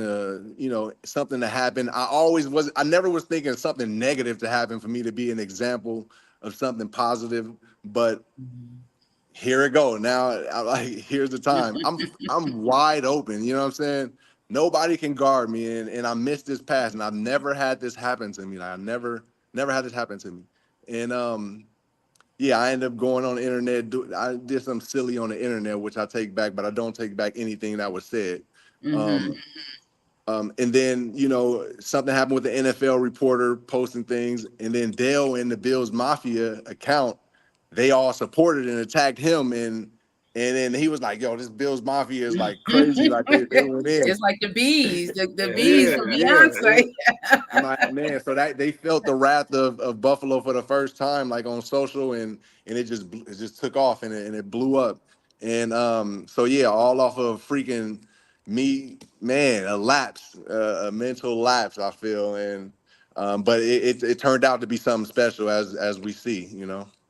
something to happen. I never was thinking something negative to happen for me to be an example of something positive, but here it go. Now, here's the time. I'm wide open. You know what I'm saying? Nobody can guard me, and I missed this pass, and I've never had this happen to me. Like I never had this happen to me, and yeah, I ended up going on the internet. I did something silly on the internet, which I take back, but I don't take back anything that was said. And then, something happened with the NFL reporter posting things, and then Dale and the Bills Mafia account, they all supported and attacked him, and then he was like, "Yo, this Bills Mafia is like crazy." Like they went in. It's like the bees, the bees Yeah, from yeah. Beyonce. I'm like, man, so that they felt the wrath of Buffalo for the first time, like on social, and it just took off and it blew up. And so yeah, all off of freaking me, man, a mental lapse, I feel. And but it turned out to be something special as we see,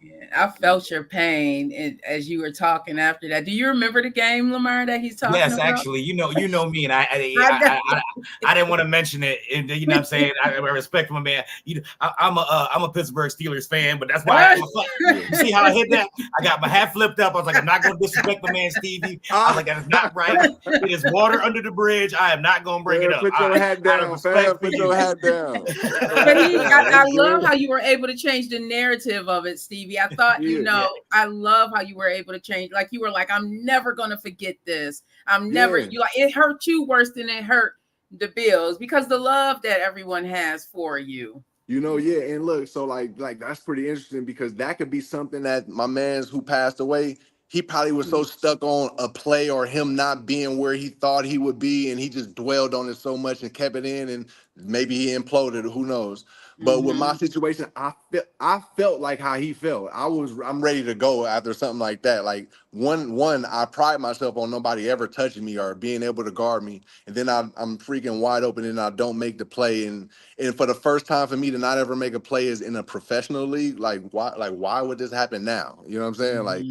Yeah, I felt your pain as you were talking after that. Do you remember the game, Lamar, that he's talking Yes, about? actually, you know me, and I I didn't want to mention it. And, you know what I'm saying? I respect my man. I'm a Pittsburgh Steelers fan, but that's why you see how I hit that? I got my hat flipped up. I was like, I'm not going to disrespect my man Stevie. I was like, that is not right. It is water under the bridge. I am not going to bring it up. Put your hat down, fam. Put your hat down. But I love how you were able to change the narrative of it, Stevie. I thought, I love how you were able to change. Like you were like, I'm never gonna forget this. I'm never. You like it hurt you worse than it hurt the Bills because the love that everyone has for you. Yeah, and look, so like that's pretty interesting because that could be something that my man's who passed away, he probably was so stuck on a play or him not being where he thought he would be, and he just dwelled on it so much and kept it in, and maybe he imploded, who knows. But with my situation, I felt like how he felt. I'm ready to go after something like that. Like one, I pride myself on nobody ever touching me or being able to guard me, and then I'm freaking wide open and I don't make the play, and for the first time for me to not ever make a play is in a professional league. Like why would this happen now? You know what I'm saying? Like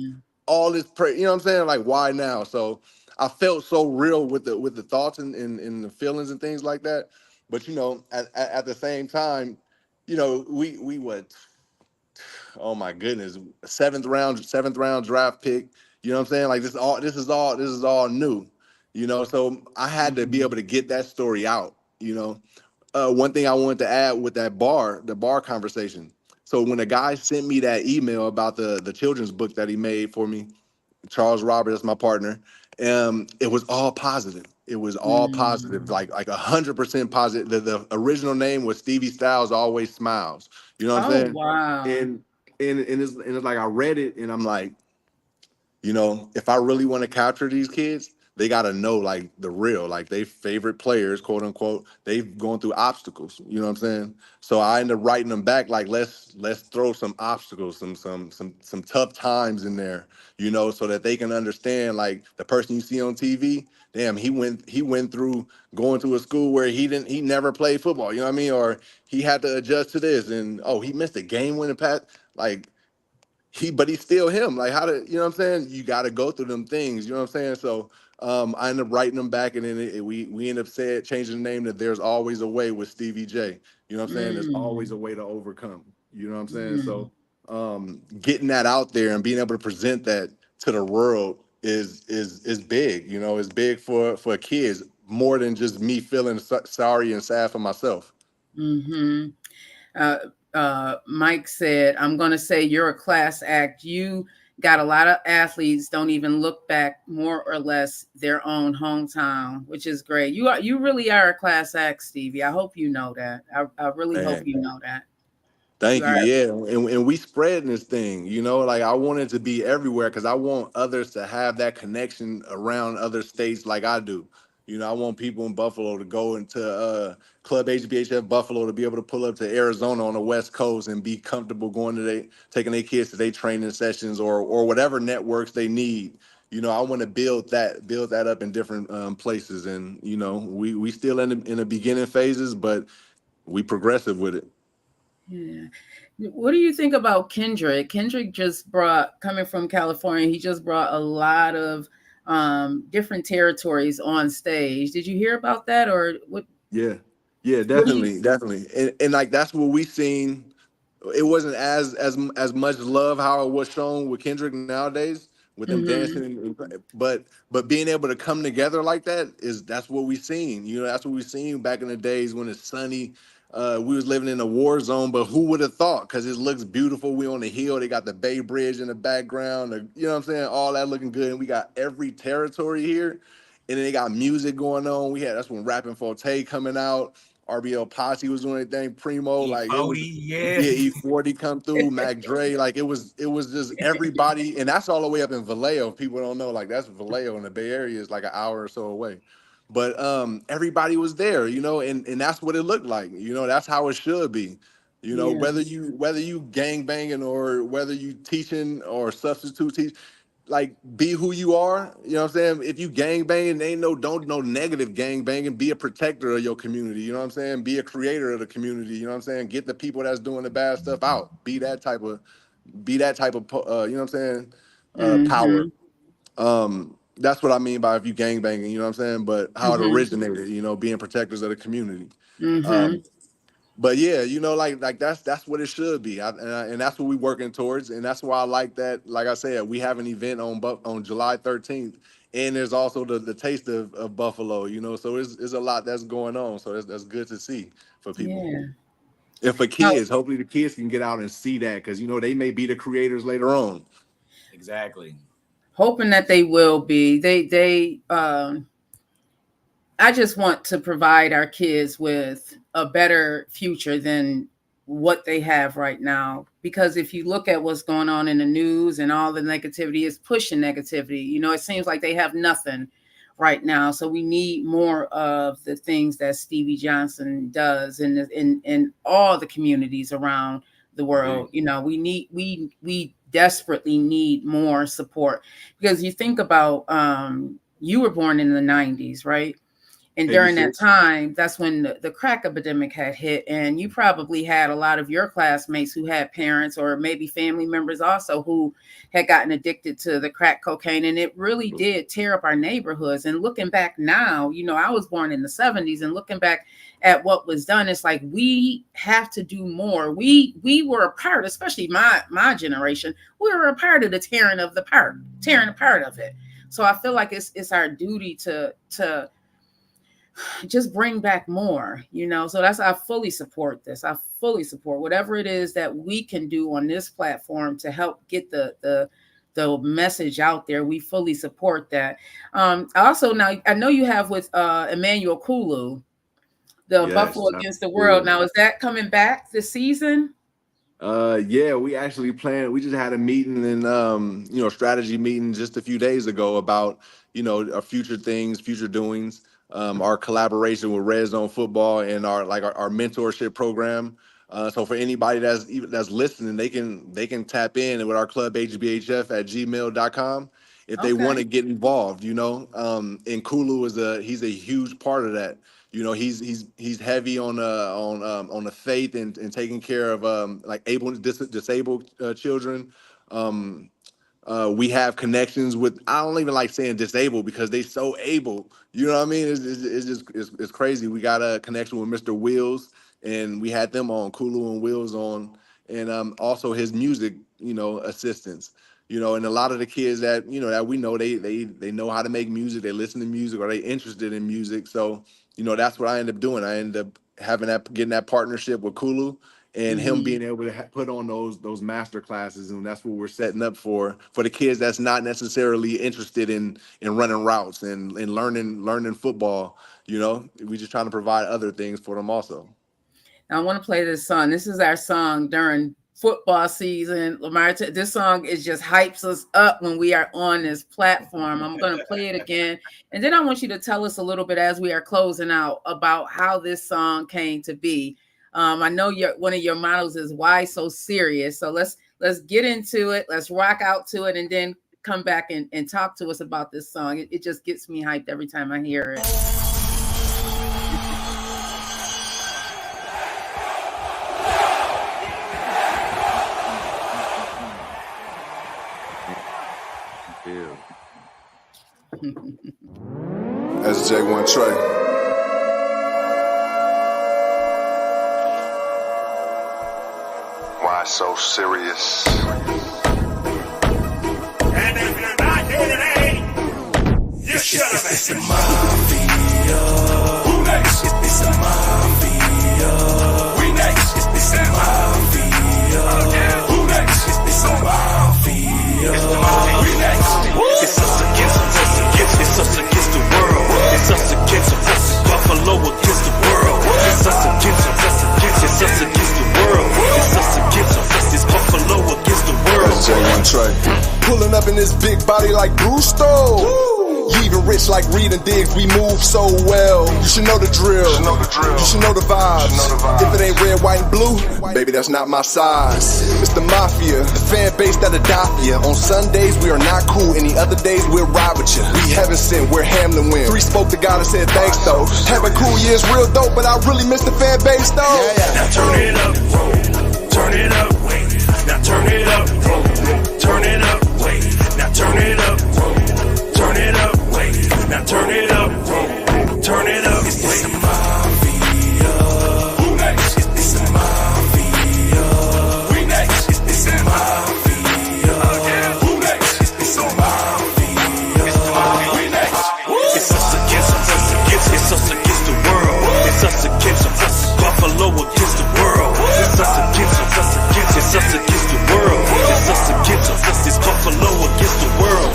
all this you know what I'm saying? Like why now? So I felt so real with the thoughts and the feelings and things like that. But at the same time, we what? Oh my goodness, seventh round draft pick. You know what I'm saying? Like this is all new. So I had to be able to get that story out. One thing I wanted to add with the bar conversation. So when a guy sent me that email about the children's book that he made for me, Charles Roberts, my partner, it was all positive. It was all positive, like 100% positive. The original name was Stevie Styles Always Smiles. You know what I'm saying? Wow. And it's like I read it and I'm like, if I really want to capture these kids, they got to know like the real, like they favorite players, quote unquote. They've gone through obstacles. You know what I'm saying? So I ended up writing them back like let's throw some obstacles, some tough times in there, so that they can understand like the person you see on TV. Damn, he went through going to a school where he never played football. You know what I mean? Or he had to adjust to this, and he missed a game winning pass. Like but he's still him. Like you know what I'm saying? You got to go through them things. You know what I'm saying? So I ended up writing them back, and then we ended up changing the name to There's Always a Way with Stevie J. You know what I'm saying? There's always a way to overcome. You know what I'm saying? So getting that out there and being able to present that to the world is big. It's big for kids more than just me feeling sorry and sad for myself. Mike said, I'm going to say you're a class act. You got a lot of athletes don't even look back more or less their own hometown, which is great. You really are a class act, Stevie. I hope you know that. I really hope you know that. Thank you. Yeah. And we spreading this thing, like I want it to be everywhere because I want others to have that connection around other states like I do. I want people in Buffalo to go into Club HBHF Buffalo to be able to pull up to Arizona on the West Coast and be comfortable taking their kids to their training sessions or whatever networks they need. I want to build that up in different places. And, we still in the beginning phases, but we progressive with it. Yeah. What do you think about Kendrick? Kendrick just coming from California, he just brought a lot of different territories on stage. Did you hear about that, or what? Yeah, What do you? definitely, and like that's what we seen. It wasn't as much love how it was shown with Kendrick nowadays with them Mm-hmm. dancing, but being able to come together like that that's what we seen. You know, that's what we seen back in the days when it's sunny. We was living in a war zone, but who would have thought? Because it looks beautiful. We on the hill. They got the Bay Bridge in the background. You know what I'm saying? All that looking good, and we got every territory here. And then they got music going on. That's when Rapping Forte coming out. RBL Posse was doing anything. Primo, like it E40, was, yeah. yeah, E40 come through, Mac Dre, like it was just everybody, and that's all the way up in Vallejo. If people don't know, like that's Vallejo in the Bay Area is like an hour or so away. But everybody was there, you know, and that's what it looked like. You know, that's how it should be. You know, Yeah. whether you gang banging or whether you teaching or substitute teach, like be who you are. You know what I'm saying? If you gang banging, ain't don't no negative gang banging. Be a protector of your community. You know what I'm saying? Be a creator of the community. You know what I'm saying? Get the people that's doing the bad stuff out. You know what I'm saying? Power. Mm-hmm. That's what I mean by if you gang banging. You know what I'm saying? But how it Mm-hmm. originated. You know, being protectors of the community. Mm-hmm. Um, but yeah, you know, like that's what it should be, and that's what we're working towards, and that's why I like that. Like I said, we have an event on July 13th, and there's also the taste of Buffalo, you know. So it's a lot that's going on. So that's good to see for people, Yeah. and for No, kids. Hopefully, the kids can get out and see that because you know they may be the creators later on. Exactly. hoping that they will be. I just want to provide our kids with a better future than what they have right now. Because if you look at what's going on in the news and all the negativity is pushing negativity, it seems like they have nothing right now. So we need more of the things that Stevie Johnson does in all the communities around the Indeed. world. We desperately need more support, because you think about, you were born in the 90s, right? And during that 86. time, that's when the crack epidemic had hit. And you probably had a lot of your classmates who had parents or maybe family members also who had gotten addicted to the crack cocaine. And it really did tear up our neighborhoods. And looking back now, I was born in the 70s, and looking back at what was done, it's like we have to do more. We were a part, especially my generation, we were a part of the tearing apart of it. So I feel like it's our duty to just bring back more. So I fully support this. I fully support whatever it is that we can do on this platform to help get the message out there. We fully support that. Also, now I know you have with Emmanuel Kulu, the Yes. Buffalo Against the World. Now, is that coming back this season? Yeah, we actually planned. We just had a meeting and strategy meeting just a few days ago about our future things, future doings, our collaboration with Red Zone Football and our mentorship program. So for anybody that's listening, they can tap in with our club hbhf@gmail.com if they want Okay. to get involved. And Kulu he's a huge part of that. He's heavy on the faith and taking care of like disabled children. We have connections with, I don't even like saying disabled because they so able. You know what I mean? It's crazy. We got a connection with Mr. Wheels, and we had them on Kulu and Wheels on, and also his music assistants. And a lot of the kids that that we know, they know how to make music. They listen to music, or they interested in music. So that's what I end up doing. I end up getting that partnership with Kulu, and him Mhm. being able to put on those master classes, and that's what we're setting up for the kids that's not necessarily interested in running routes and learning football. We just trying to provide other things for them also. I want to play this song. This is our song during football season. Lamar, this song is just hypes us up when we are on this platform. I'm going to play it again. And then I want you to tell us a little bit as we are closing out about how this song came to be. I know one of your mottos is "Why So Serious?" So let's get into it. Let's rock out to it, and then come back and talk to us about this song. It just gets me hyped every time I hear it. That's J1 Trey. Why so serious? And if you're not here today, you should have been. It's a mafia. Who next? It's a mafia. We next. It's a mafia. Who next? It's a mafia. We next. It's us against us. It's us against the world. It's us against us. Buffalo against the world. It's us against us. It's us against the world. It's us against us. It's Buffalo against the world. That's J1 Trey. Pulling up in this big body like Brusto. Even rich like Reed and Diggs, we move so well. You should know the drill. You should know the vibes. If it ain't red, white, and blue, baby, that's not my size. It's the mafia, the fan base that'll die for ya. On Sundays, we are not cool. Any other days, we'll ride with ya. We heaven sent, we're Hamlin win. 3 spoke to God and said thanks though. Having cool years real dope, but I really miss the fan base though. Now turn it up, turn it up, wait. Now turn it up, turn it up, wait. Now turn it up, turn it up, wait. Now turn it up, turn it up, wait. It's a mafia. Who next? It's a mafia. We next. It's a mafia. Who next? It's a mafia. We next. It's us against us. It's us against the world. It's us against us. Buffalo against the world. It's us against us. It's us against the world. It's us against us. It's Buffalo against the world.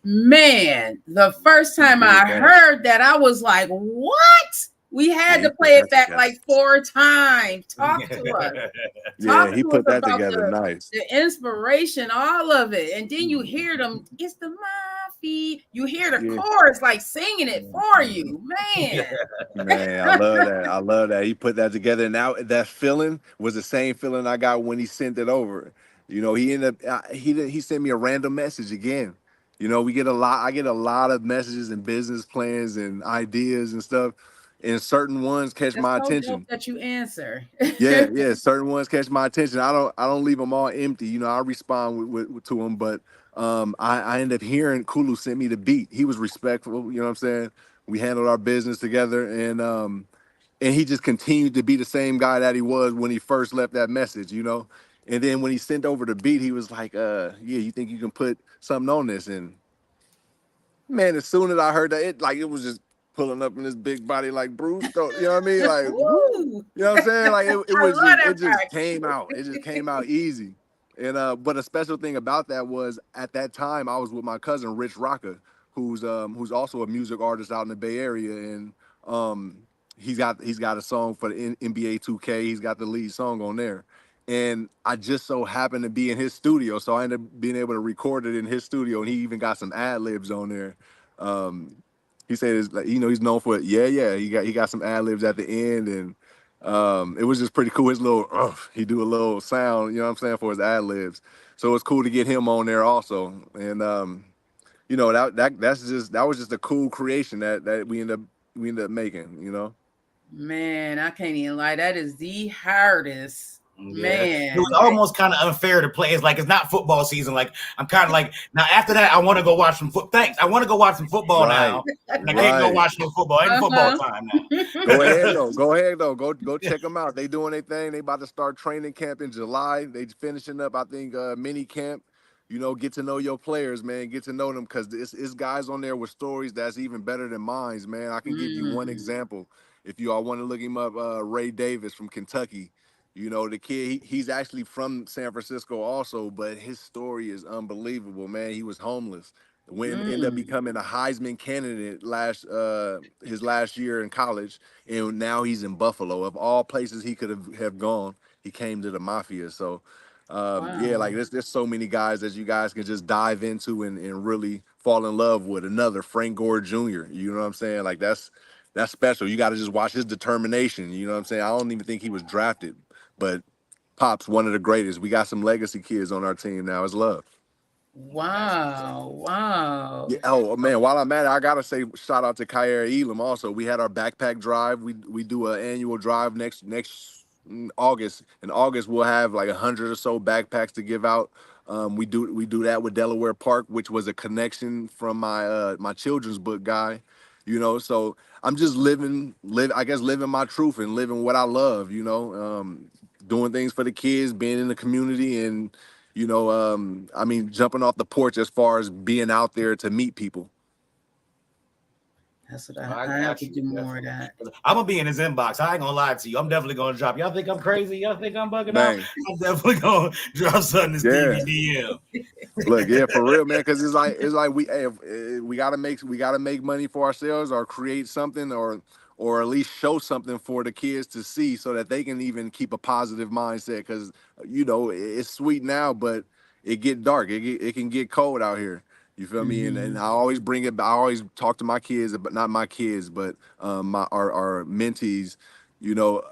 Man, the first time I heard that, I was like, what? We had to play it back like 4 times. Talk to us. Yeah, he put that together nice. The inspiration, all of it. And then you hear them, it's the mafia. You hear the chorus like singing it for you. Man. Man, I love that. I love that. He put that together. And now that feeling was the same feeling I got when he sent it over. You know, he ended up, he sent me a random message again. You know, I get a lot of messages and business plans and ideas and stuff. And certain ones catch my attention. That you answer. yeah. Certain ones catch my attention. I don't leave them all empty. You know, I respond to them, but I end up hearing Kulu sent me the beat. He was respectful. You know what I'm saying? We handled our business together, and he just continued to be the same guy that he was when he first left that message. You know, and then when he sent over the beat, he was like, yeah, you think you can put something on this? And man, as soon as I heard that, it was just pulling up in this big body like Bruce. You know what I mean? Like, you know what I'm saying? Like it just came out. It just came out easy. And but a special thing about that was at that time I was with my cousin Rich Rocka, who's also a music artist out in the Bay Area, and he's got a song for the NBA 2K. He's got the lead song on there. And I just so happened to be in his studio, so I ended up being able to record it in his studio, and he even got some ad libs on there. He said, it's like, you know, he's known for it. Yeah. He got some ad libs at the end, and it was just pretty cool. His little, he do a little sound, you know what I'm saying, for his ad libs. So it's cool to get him on there also. And you know, that was just a cool creation that we ended up making. You know, man, I can't even lie. That is the hardest. Man, it was almost kind of unfair to play. It's like it's not football season. Like I'm kind of like now after that, I want to go watch some Thanks. I want to go watch some football now. And I can't go watch no football. Ain't football time now. Go ahead though. Go check them out. They doing their thing. They about to start training camp in July. They finishing up, I think, mini camp. You know, get to know your players, man. Get to know them, because it's guys on there with stories that's even better than mine, man. I can give you one example. If you all want to look him up, Ray Davis from Kentucky. You know, the kid, he's actually from San Francisco also, but his story is unbelievable, man. He was homeless. Ended up Mm. becoming a Heisman candidate his last year in college, and now he's in Buffalo. Of all places he could have gone, he came to the Mafia. So, yeah, like Wow. there's so many guys that you guys can just dive into and really fall in love with. Another Frank Gore Jr. You know what I'm saying? Like that's special. You got to just watch his determination. You know what I'm saying? I don't even think he was drafted, but Pop's one of the greatest. We got some legacy kids on our team now. It's love. That's what's up. Wow. Wow. Yeah. Oh man, while I'm at it, I gotta say shout out to Kyra Elam also. We had our backpack drive. We do an annual drive next August. In August we'll have like 100 or so backpacks to give out. We do that with Delaware Park, which was a connection from my children's book guy. You know, so I'm just living my truth and living what I love. You know, doing things for the kids, being in the community, and I mean, jumping off the porch as far as being out there to meet people. That's what I I have got to you. do more of that. I'm gonna be in his inbox. I ain't gonna lie to you. I'm definitely gonna drop. Y'all think I'm crazy? Y'all think I'm bugging out? Man, I'm definitely gonna drop something to yeah. Stevie DM. Look, yeah, for real, man. Because it's like we gotta make money for ourselves or create something or at least show something for the kids to see so that they can even keep a positive mindset. Because it's sweet now, but it get dark. It can get cold out here. You feel me? And Mhm. I always bring it. I always talk to my kids, but not my kids, but our mentees. You know,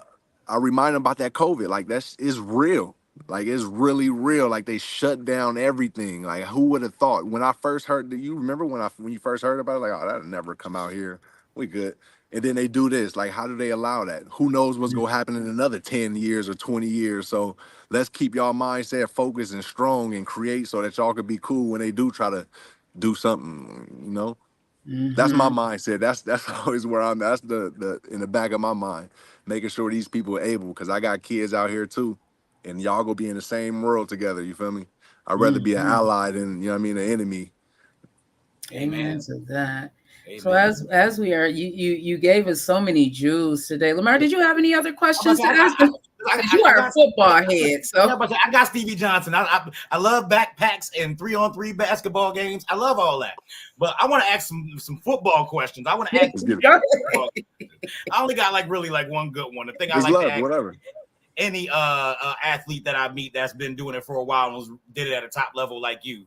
I remind them about that COVID. Like that's is real. Like it's really real. Like they shut down everything. Like who would have thought? When I first heard, do you remember when you first heard about it? Like, oh, that'll never come out here. We good. And then they do this. Like, how do they allow that? Who knows what's gonna happen in another 10 years or 20 years? So let's keep y'all mindset focused and strong and create so that y'all could be cool when they do try to do something. That's my Mhm. mindset. That's always where I'm. That's the in the back of my mind, making sure these people are able. Because I got kids out here too, and y'all gonna be in the same world together. You feel me? I'd rather be an Mhm. ally than an enemy. Amen Amen. to that. So Amen. as we are, you gave us so many jewels today. Lamar, did you have any other I'm about questions to to say, ask them? Because you I are a got football head, yeah, so but I got Stevie Johnson. I love backpacks and 3-on-3 basketball games. I love all that. But I want to ask some football questions. I want to ask Let's get it. go ahead. football questions. I only got like really like one good one. The thing I It's like to love, ask whatever. any athlete that I meet that's been doing it for a while and did it at a top level like you.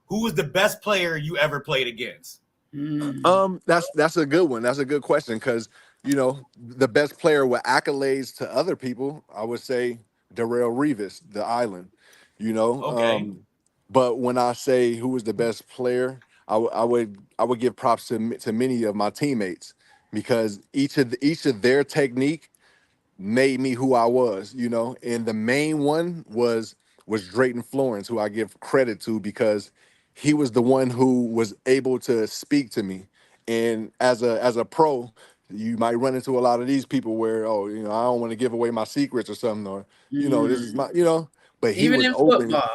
Who was the best player you ever played against? Mm. That's a good one. That's a good question because the best player with accolades to other people, I would say Darrell Revis, the Island. You know, Okay. but when I say who was the best player, I would give props to many of my teammates because each of their technique made me who I was, and the main one was Drayton Florence, who I give credit to because he was the one who was able to speak to me. And as a pro, you might run into a lot of these people where, oh, I don't want to give away my secrets or something, or this is Mm. my, but he Even was in open. football.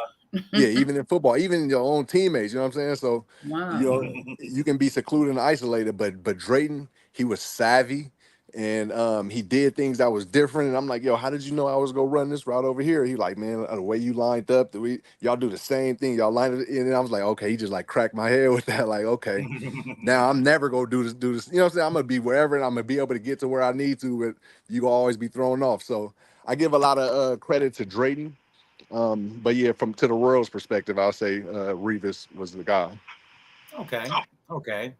Yeah, even in football, even your own teammates, you know what I'm saying? So, Wow. you can be secluded and isolated, but Drayton, he was savvy and he did things that was different. And I'm like, yo, how did you know I was gonna run this route over here? He like, man, the way you lined up, y'all do the same thing, y'all lined it in. And I was like, okay, he just like cracked my head with that. Like, okay, now I'm never gonna do this. You know what I'm saying? I'm gonna be wherever and I'm gonna be able to get to where I need to, but you gonna always be thrown off. So I give a lot of credit to Drayton. But yeah, from to the Royals perspective, I'll say Revis was the guy. Okay. Okay.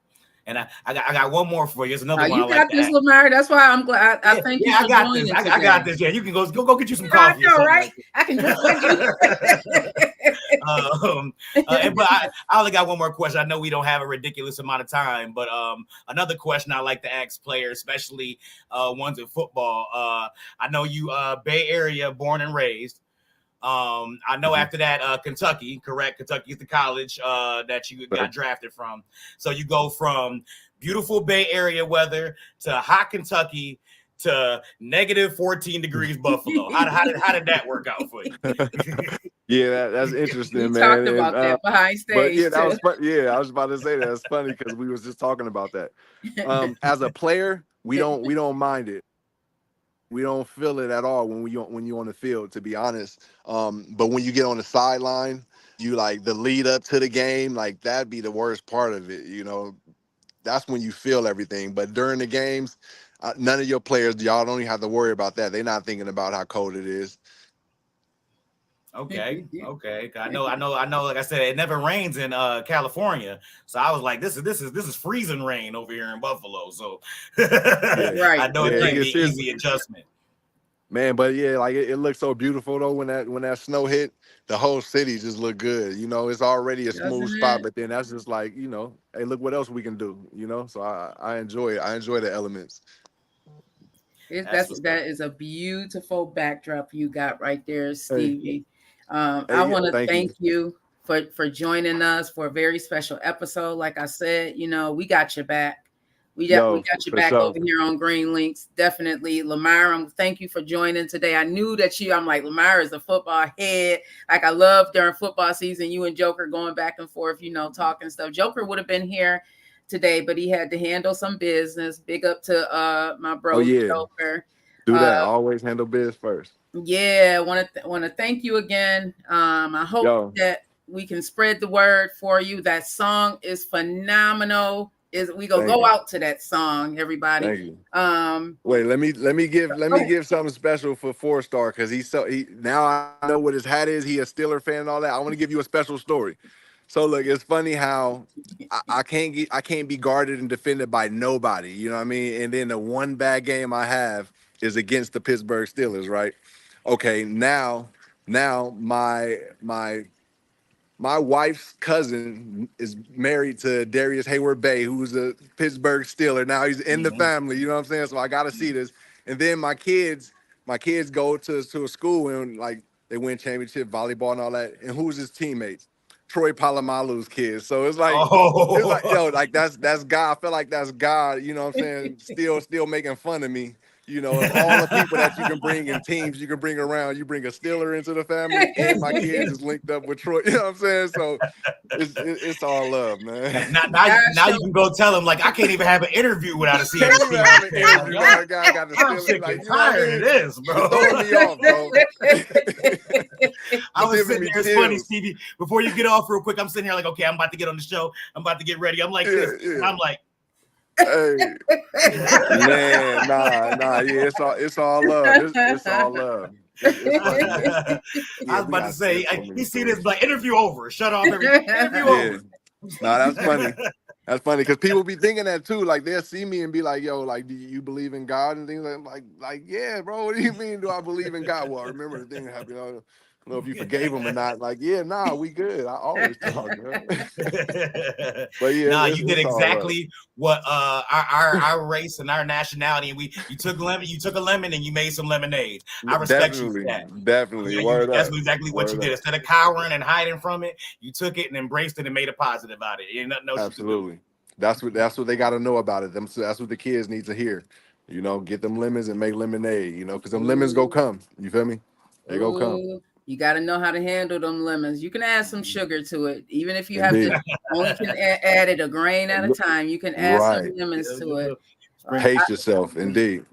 And I got one more for you. It's another one I You like got to this, ask. Lamar. That's why I'm glad. I Yeah, thank you yeah, I for got this. joining I today. got this. Yeah, you can go get you some I coffee or know, something right? like that. I can drink with But I only got one more question. I know we don't have a ridiculous amount of time, but another question I like to ask players, especially ones in football. I know you Bay Area born and raised. I know after that, Kentucky, correct? Kentucky is the college that you got drafted from. So you go from beautiful Bay Area weather to hot Kentucky to negative 14 degrees Buffalo. How did that work out for you? Yeah, that's We interesting, man. talked And about that behind but yeah, stage that too. was fun. Yeah, I was about to say that. That's funny because we was just talking about that. As a player, we don't mind it. We don't feel it at all when you're on the field, to be honest. But when you get on the sideline, you like the lead up to the game, like that'd be the worst part of it. That's when you feel everything. But during the games, none of your players, y'all don't even have to worry about that. They're not thinking about how cold it is. Okay. I know. Like I said, it never rains in California, so I was like, this is freezing rain over here in Buffalo. So Right. I know it can't be an easy adjustment. Man, but yeah, like it looks so beautiful though when that snow hit. The whole city just looked good. It's already a smooth spot, but then that's just like, hey, look what else we can do. So I enjoy it. I enjoy the elements. That is a beautiful backdrop you got right there, Stevie. I want to thank you for joining us for a very special episode. Like I said, we got your back. We got your back over here on Green LYNX. Definitely. Lamar, thank you for joining today. I knew that I'm like, Lamar is a football head. Like I love during football season, you and Joker going back and forth, talking stuff. Joker would have been here today, but he had to handle some business. Big up to my bro, Joker. Do that. Always handle biz first. Yeah, want to thank you again. I hope that we can spread the word for you. That song is phenomenal. We gonna go out to that song, everybody. Thank you. Wait, let me give something special for 4-star because he now I know what his hat is. He a Steeler fan and all that. I want to give you a special story. So look, it's funny how I can't be guarded and defended by nobody. You know what I mean? And then the one bad game I have is against the Pittsburgh Steelers, right? Okay, now my wife's cousin is married to Darius Hayward-Bay, who's a Pittsburgh Steeler. Now he's in the family, you know what I'm saying? So I got to see this. And then my kids go to a school and like they win championship volleyball and all that. And who's his teammates? Troy Polamalu's kids. So it's like, that's God. I feel like that's God, you know what I'm saying? Still making fun of me. Of all the people that you can bring in teams you can bring around, you bring a Steeler into the family, and my kids is linked up with Troy. You know what I'm saying? So it's all love, man. Now you can go tell him, like, I can't even have an interview without a Steeler. I got the Steeler. Like, tired of this, bro. Throwing me off, bro. I was sitting there. It's funny, Stevie. Before you get off real quick, I'm sitting here like, okay, I'm about to get on the show. I'm about to get ready. I'm like this. And I'm like, hey, man, nah, yeah, it's all love. It's all love. I was about to say, he see this like interview over. Shut off everything. Interview over. Nah, that's funny. That's funny because people be thinking that too. Like they'll see me and be like, "Yo, like, do you believe in God?" And things like, yeah, bro. What do you mean? Do I believe in God? Well, I remember the thing that happened. I don't know if you forgave him or not. Like, yeah, nah, we good. I always talk, bro. But yeah, nah, you did exactly what our race and our nationality, and you took a lemon and you made some lemonade. I respect you for that. Definitely. That's exactly what you did. Instead of cowering and hiding from it, you took it and embraced it and made a positive out of it. Ain't nothing else. Absolutely. That's what they got to know about it. That's what the kids need to hear. Get them lemons and make lemonade. Because them lemons go come. You feel me? They go come. You got to know how to handle them lemons. You can add some sugar to it, even if you have to only can add it a grain at a time. You can add some lemons to it. Pace yourself, indeed.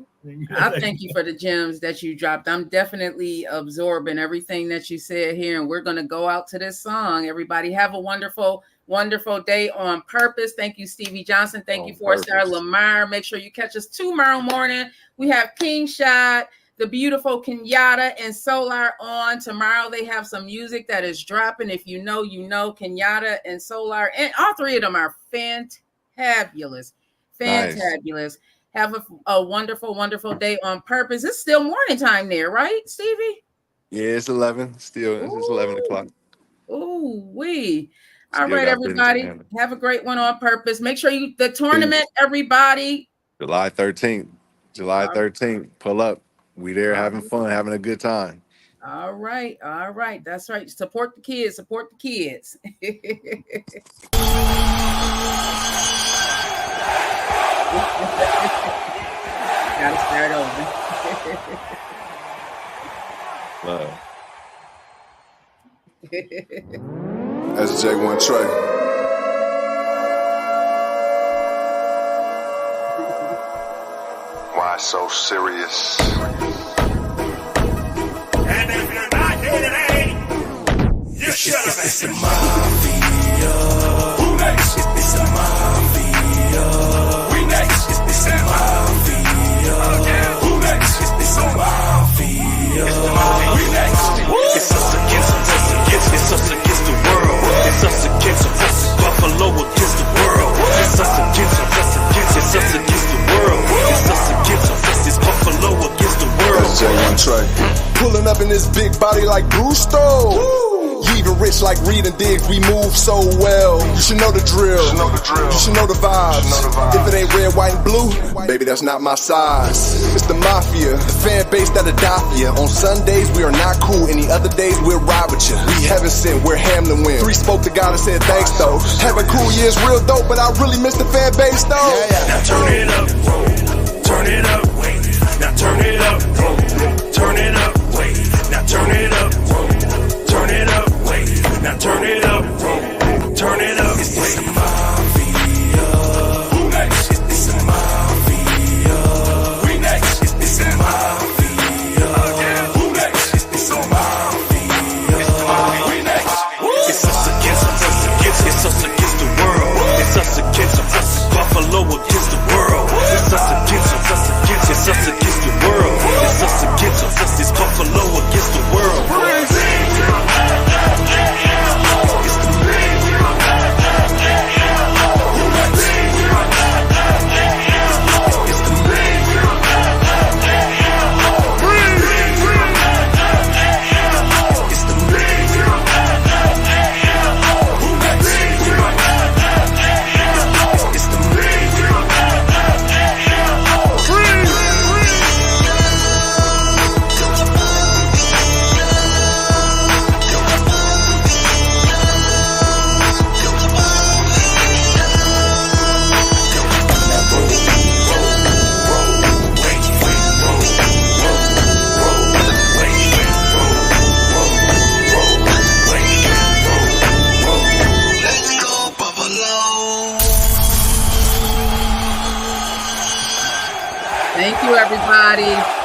I thank you for the gems that you dropped. I'm definitely absorbing everything that you said here, and we're going to go out to this song. Everybody have a wonderful, wonderful day on purpose. Thank you, Stevie Johnson. Thank you, 4-star Lamar. Make sure you catch us tomorrow morning. We have King Shot, the beautiful Kenyatta and Solar on tomorrow. They have some music that is dropping. If you know, Kenyatta and Solar, and all three of them are fantabulous. Fantabulous. Nice. Have a wonderful, wonderful day on purpose. It's still morning time there, right, Stevie? Yeah, it's 11. Still, it's 11 o'clock. Ooh, wee. All right, everybody. Have a great one on purpose. Make sure the tournament, everybody. July 13th. July 13th. Pull up. We there having fun, having a good time. All right. That's right. Support the kids. Gotta start over. That's J1 Trey. Why so serious? And if you're not here today, you should have been. It's the mafia. Who next? It's the mafia. We next. It's the mafia. Who next? It's the mafia. We next. It's us against us. It's us against the world. It's us against us. Buffalo against the world. It's us against us. It's us against the world. It's us against us. It's Buffalo against the world. That's J1 Trey. Pulling up in this big body like Brusto. Even rich like Reed and Diggs, we move so well. You should know the drill. You should know the vibes. If it ain't red, white, and blue, baby, that's not my size. It's the mafia, the fan base that'll die for you. On Sundays, we are not cool. Any other days, we'll ride with you. We heaven sent, we're Hamlin win. 3 spoke to God and said thanks though. Having cool years real dope, but I really miss the fan base though. Now turn it up, turn it up, wait. Now turn it up, turn it up, wait. Now turn it up, turn it up, wait. Now turn it up, turn it up, it's the mafia. Who next? It's the mafia. We next. It's the mafia. Who next? It's the mafia. We next. It's us against us. It's us against the world. It's us against us. Buffalo against the world. It's us against us. It's us against the world. It's us against us. It's Buffalo against the world. Thank you, everybody.